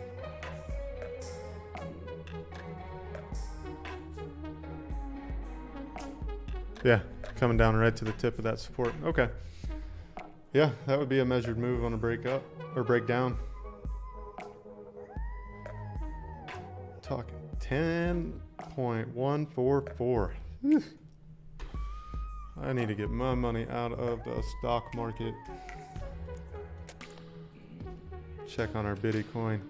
Yeah, coming down right to the tip of that support. Okay. Yeah, that would be a measured move on a break up or breakdown. Talking 10.144. I need to get my money out of the stock market. Check on our Bitcoin.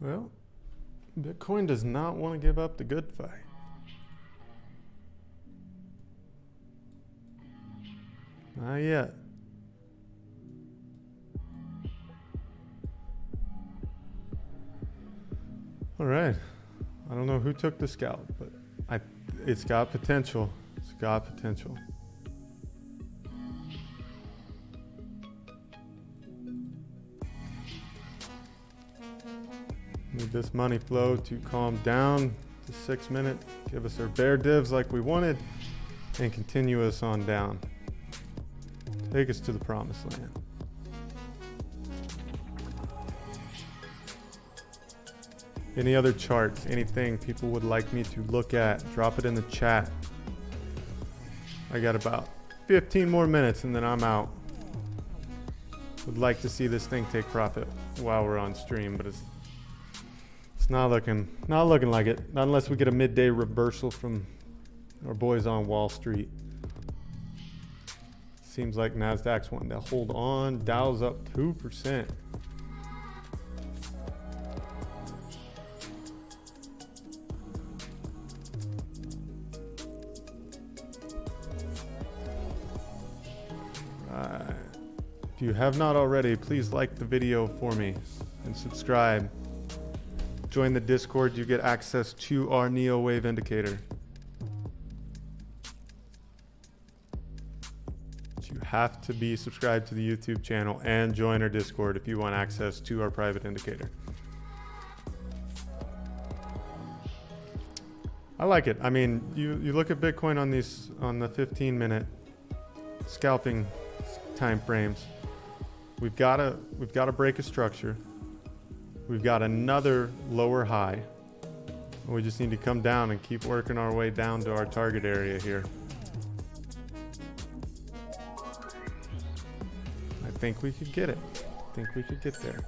Well, Bitcoin does not want to give up the good fight. Not yet. All right. I don't know who took the scalp, but it's got potential. It's got potential. Need this money flow to calm down to 6 minutes, give us our bear divs like we wanted, and continue us on down. Take us to the promised land. Any other charts, anything people would like me to look at, drop it in the chat. I got about 15 more minutes and then I'm out. Would like to see this thing take profit while we're on stream, but it's not looking like it. Not unless we get a midday reversal from our boys on Wall Street. Seems like Nasdaq's wanting to hold on. Dow's up 2%. If you have not already, please like the video for me and subscribe. Join the Discord, you get access to our Neo Wave indicator. But you have to be subscribed to the YouTube channel and join our Discord if you want access to our private indicator. I like it. I mean, you look at Bitcoin on the 15-minute scalping time frames. We've got to break a structure. We've got another lower high. We just need to come down and keep working our way down to our target area here. I think we could get it. I think we could get there.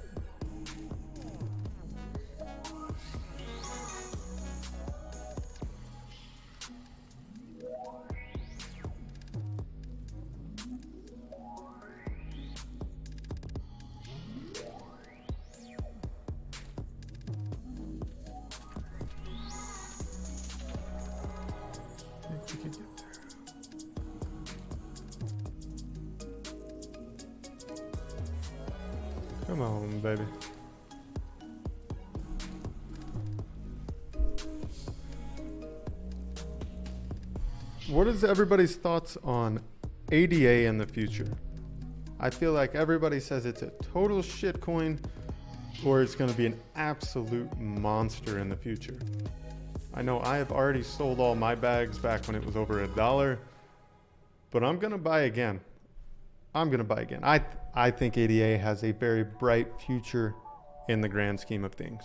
Come on, baby. What is everybody's thoughts on ADA in the future? I feel like everybody says it's a total shitcoin or it's going to be an absolute monster in the future. I know I have already sold all my bags back when it was over $1, but I'm going to buy again. I think ADA has a very bright future in the grand scheme of things.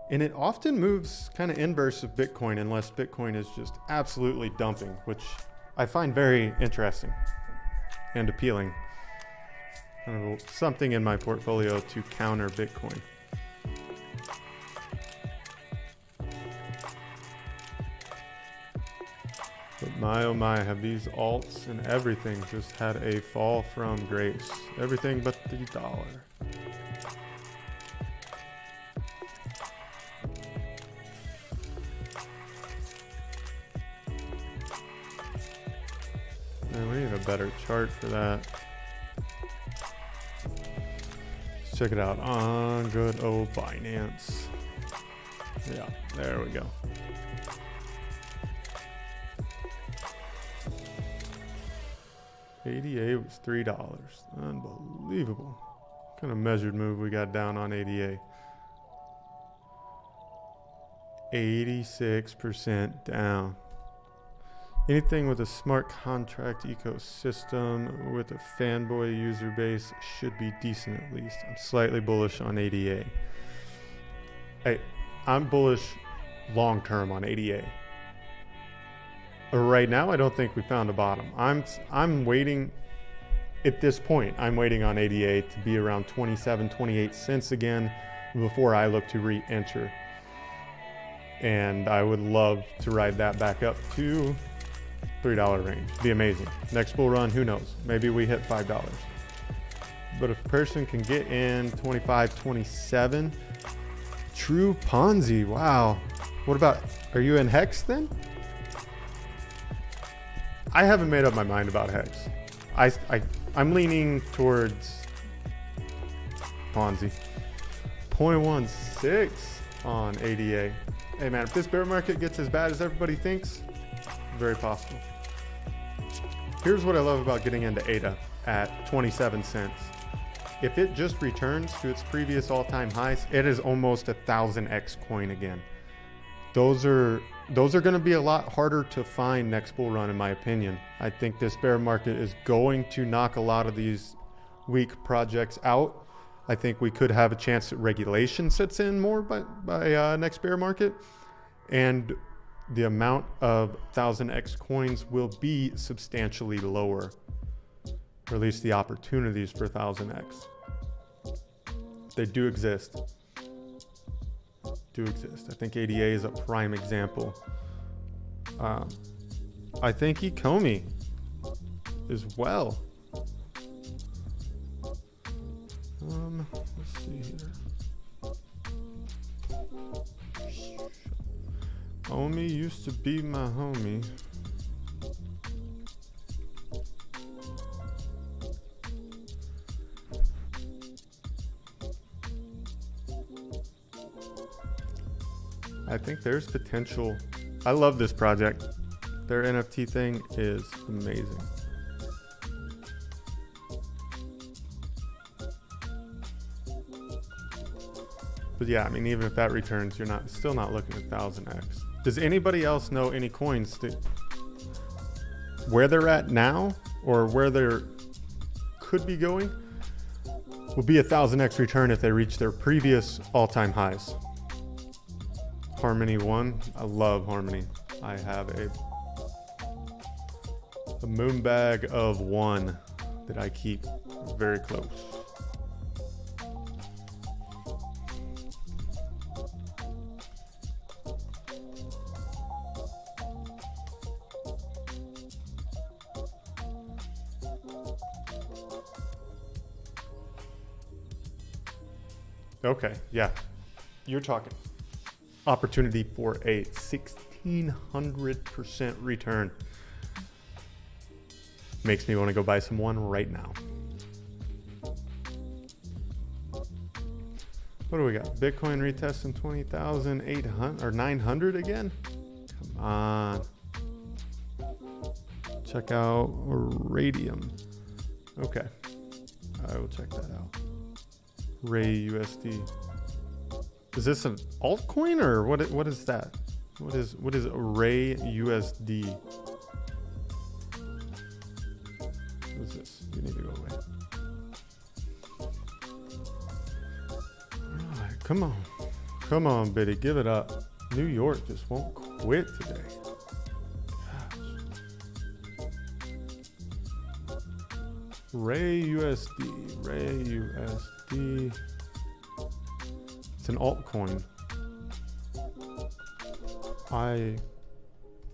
And it often moves kind of inverse of Bitcoin unless Bitcoin is just absolutely dumping, which I find very interesting and appealing. Kind of something in my portfolio to counter Bitcoin. But my oh my, have these alts and everything just had a fall from grace. Everything but the dollar. Man, we need a better chart for that. Let's check it out on good old Binance. Yeah, there we go. ADA was $3. Unbelievable. What kind of measured move we got down on ADA? 86% down. Anything with a smart contract ecosystem with a fanboy user base should be decent at least. I'm slightly bullish on ADA. I'm bullish long term on ADA. Right now, I don't think we found a bottom. I'm waiting, at this point, I'm waiting on ADA to be around 27, 28 cents again before I look to re-enter. And I would love to ride that back up to $3 range. Be amazing. Next bull run, who knows? Maybe we hit $5. But if a person can get in 25, 27, true Ponzi. Wow. What about, are you in Hex then? I haven't made up my mind about Hex. I'm leaning towards Ponzi. 0.16 on ADA. Hey man, if this bear market gets as bad as everybody thinks, very possible. Here's what I love about getting into ADA at 27 cents. If it just returns to its previous all-time highs, it is almost 1,000x coin again. Those are going to be a lot harder to find next bull run, in my opinion. I think this bear market is going to knock a lot of these weak projects out. I think we could have a chance that regulation sets in more by next bear market, and the amount of 1,000x coins will be substantially lower, or at least the opportunities for 1,000x. They do exist. I think ADA is a prime example. I think Ecomi as well. Let's see here. Homie used to be my homie. I think there's potential. I love this project. Their NFT thing is amazing. But yeah, I mean, even if that returns, you're still not looking at 1,000x. Does anybody else know any coins that where they're at now or where they're could be going will be 1,000x return if they reach their previous all-time highs? Harmony 1. I love Harmony. I have a moon bag of 1 that I keep very close. Okay, yeah, you're talking opportunity for a 1,600% return. Makes me want to go buy some one right now. What do we got? Bitcoin retesting 20,800 or 900 again? Come on. Check out Radium. Okay, I will check that out. Ray USD. Is this an altcoin or what is that? What is Ray USD? What is this? You need to go away. All right, come on. Come on, Biddy, give it up. New York just won't quit today. Gosh. Ray USD. Ray USD. It's an altcoin.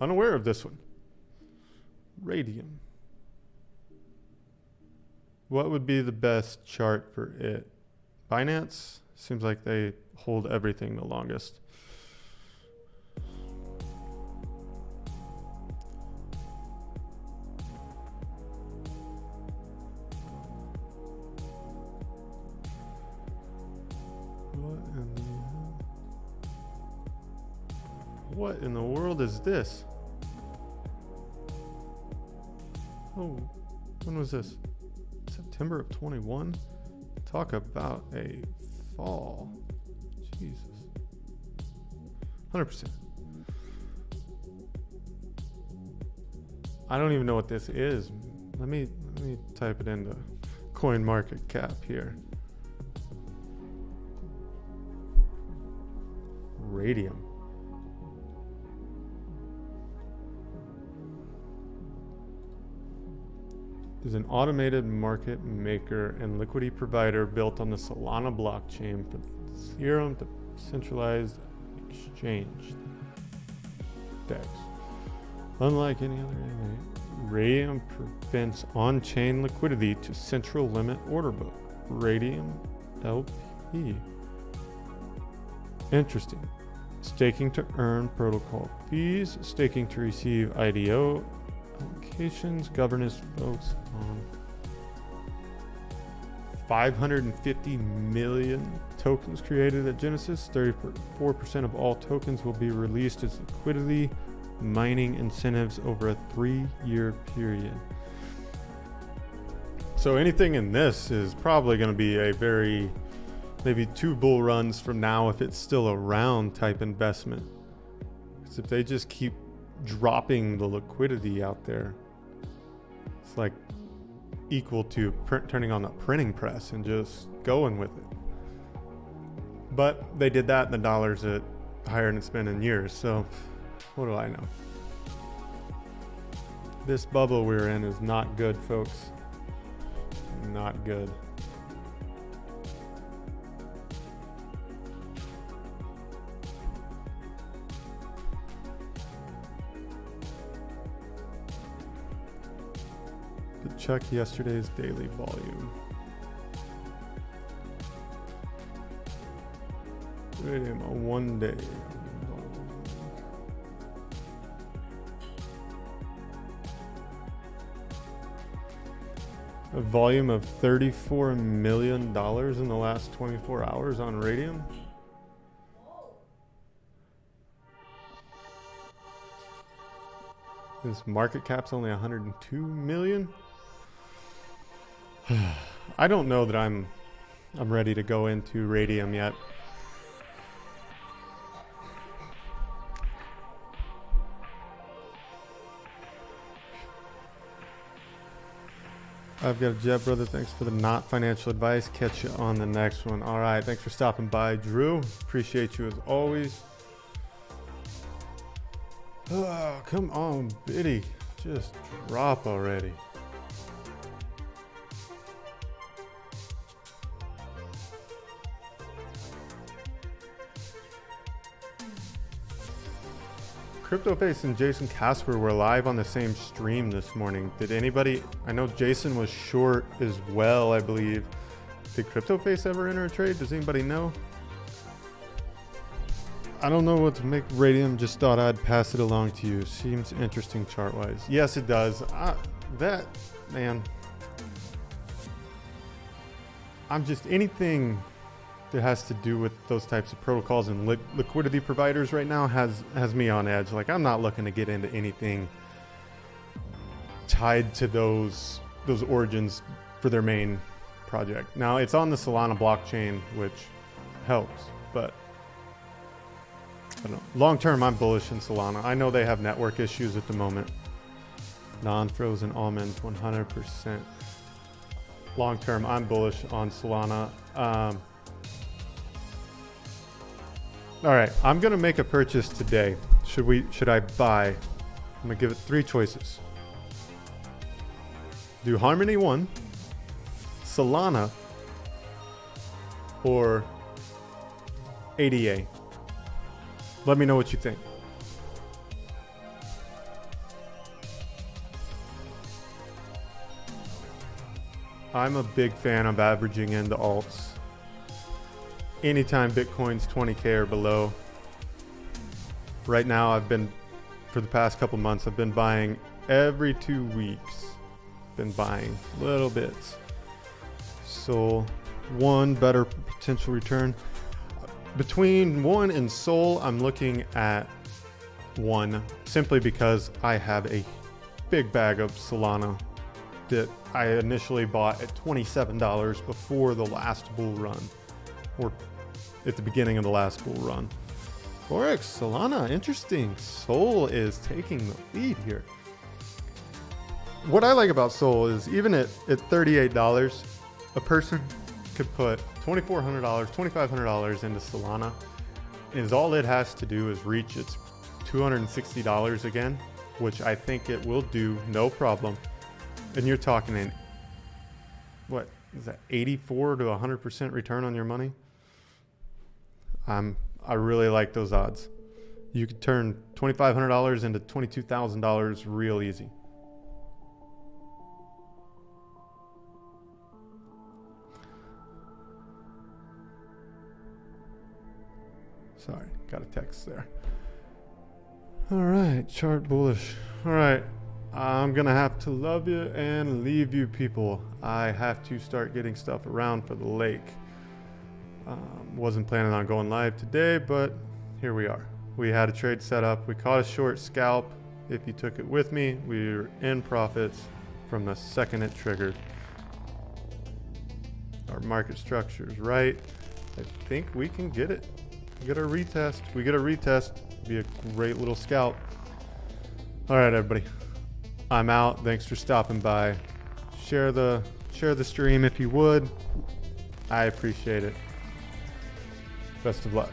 Unaware of this one. Radium. What would be the best chart for it? Binance? Seems like they hold everything the longest. What in the world is this? Oh, when was this? September of 21? Talk about a fall. Jesus. 100%. I don't even know what this is. Let me type it into coin market cap here. Radium. Is an automated market maker and liquidity provider built on the Solana blockchain for Ethereum to centralized exchange DEX. Unlike any other Radium prevents on-chain liquidity to central limit order book. Radium LP. Interesting. Staking to earn protocol fees. Staking to receive IDO allocations. Governance votes on 550 million tokens created at Genesis. 34% of all tokens will be released as liquidity mining incentives over a 3-year period. So anything in this is probably going to be a very, maybe 2 bull runs from now if it's still around type investment. Because if they just keep dropping the liquidity out there, it's like equal to turning on the printing press and just going with it. But they did that and the dollar's at higher than it's been in years. So what do I know? This bubble we're in is not good, folks. Not good. Could check yesterday's daily volume. Radium, a 1 day. A volume of $34 million in the last 24 hours on Radium. This market cap's only 102 million. I don't know that I'm ready to go into Radium yet. I've got a jet, brother. Thanks for the not financial advice. Catch you on the next one. All right. Thanks for stopping by, Drew. Appreciate you as always. Oh, come on, Biddy. Just drop already. CryptoFace and Jason Casper were live on the same stream this morning. Did anybody, I know Jason was short as well, I believe. Did CryptoFace ever enter a trade? Does anybody know? I don't know what to make Radium, just thought I'd pass it along to you. Seems interesting chart-wise. Yes, it does. Man. I'm just, anything that has to do with those types of protocols and liquidity providers right now has me on edge. Like, I'm not looking to get into anything tied to those origins for their main project. Now, it's on the Solana blockchain, which helps, but I don't know. Long term, I'm bullish in Solana. I know they have network issues at the moment. Non-frozen almonds, 100%. Long term, I'm bullish on Solana. All right, I'm gonna make a purchase today. Should I buy? I'm gonna give it 3 choices. Do Harmony 1, Solana, or ADA. Let me know what you think. I'm a big fan of averaging into alts. Anytime Bitcoin's 20K or below. Right now, for the past couple months, I've been buying every 2 weeks. Been buying little bits. Sol, 1 better potential return. Between 1 and Sol, I'm looking at 1 simply because I have a big bag of Solana that I initially bought at $27 before the last bull run, or at the beginning of the last bull run. Forex, Solana, interesting. Sol is taking the lead here. What I like about Sol is even at $38, a person could put $2,400, $2,500 into Solana, and all it has to do is reach its $260 again, which I think it will do, no problem. And you're talking in, what is that, 84 to 100% return on your money? I really like those odds. You could turn $2,500 into $22,000 real easy. Sorry, got a text there. All right, chart bullish. All right, I'm gonna have to love you and leave you people. I have to start getting stuff around for the lake. Wasn't planning on going live today, but here we are. We had a trade set up. We caught a short scalp. If you took it with me, we were in profits from the second it triggered. Our market structure is right. I think we can get it. Get a retest. We get a retest. Be a great little scalp. All right, everybody. I'm out. Thanks for stopping by. Share the stream if you would. I appreciate it. Best of luck.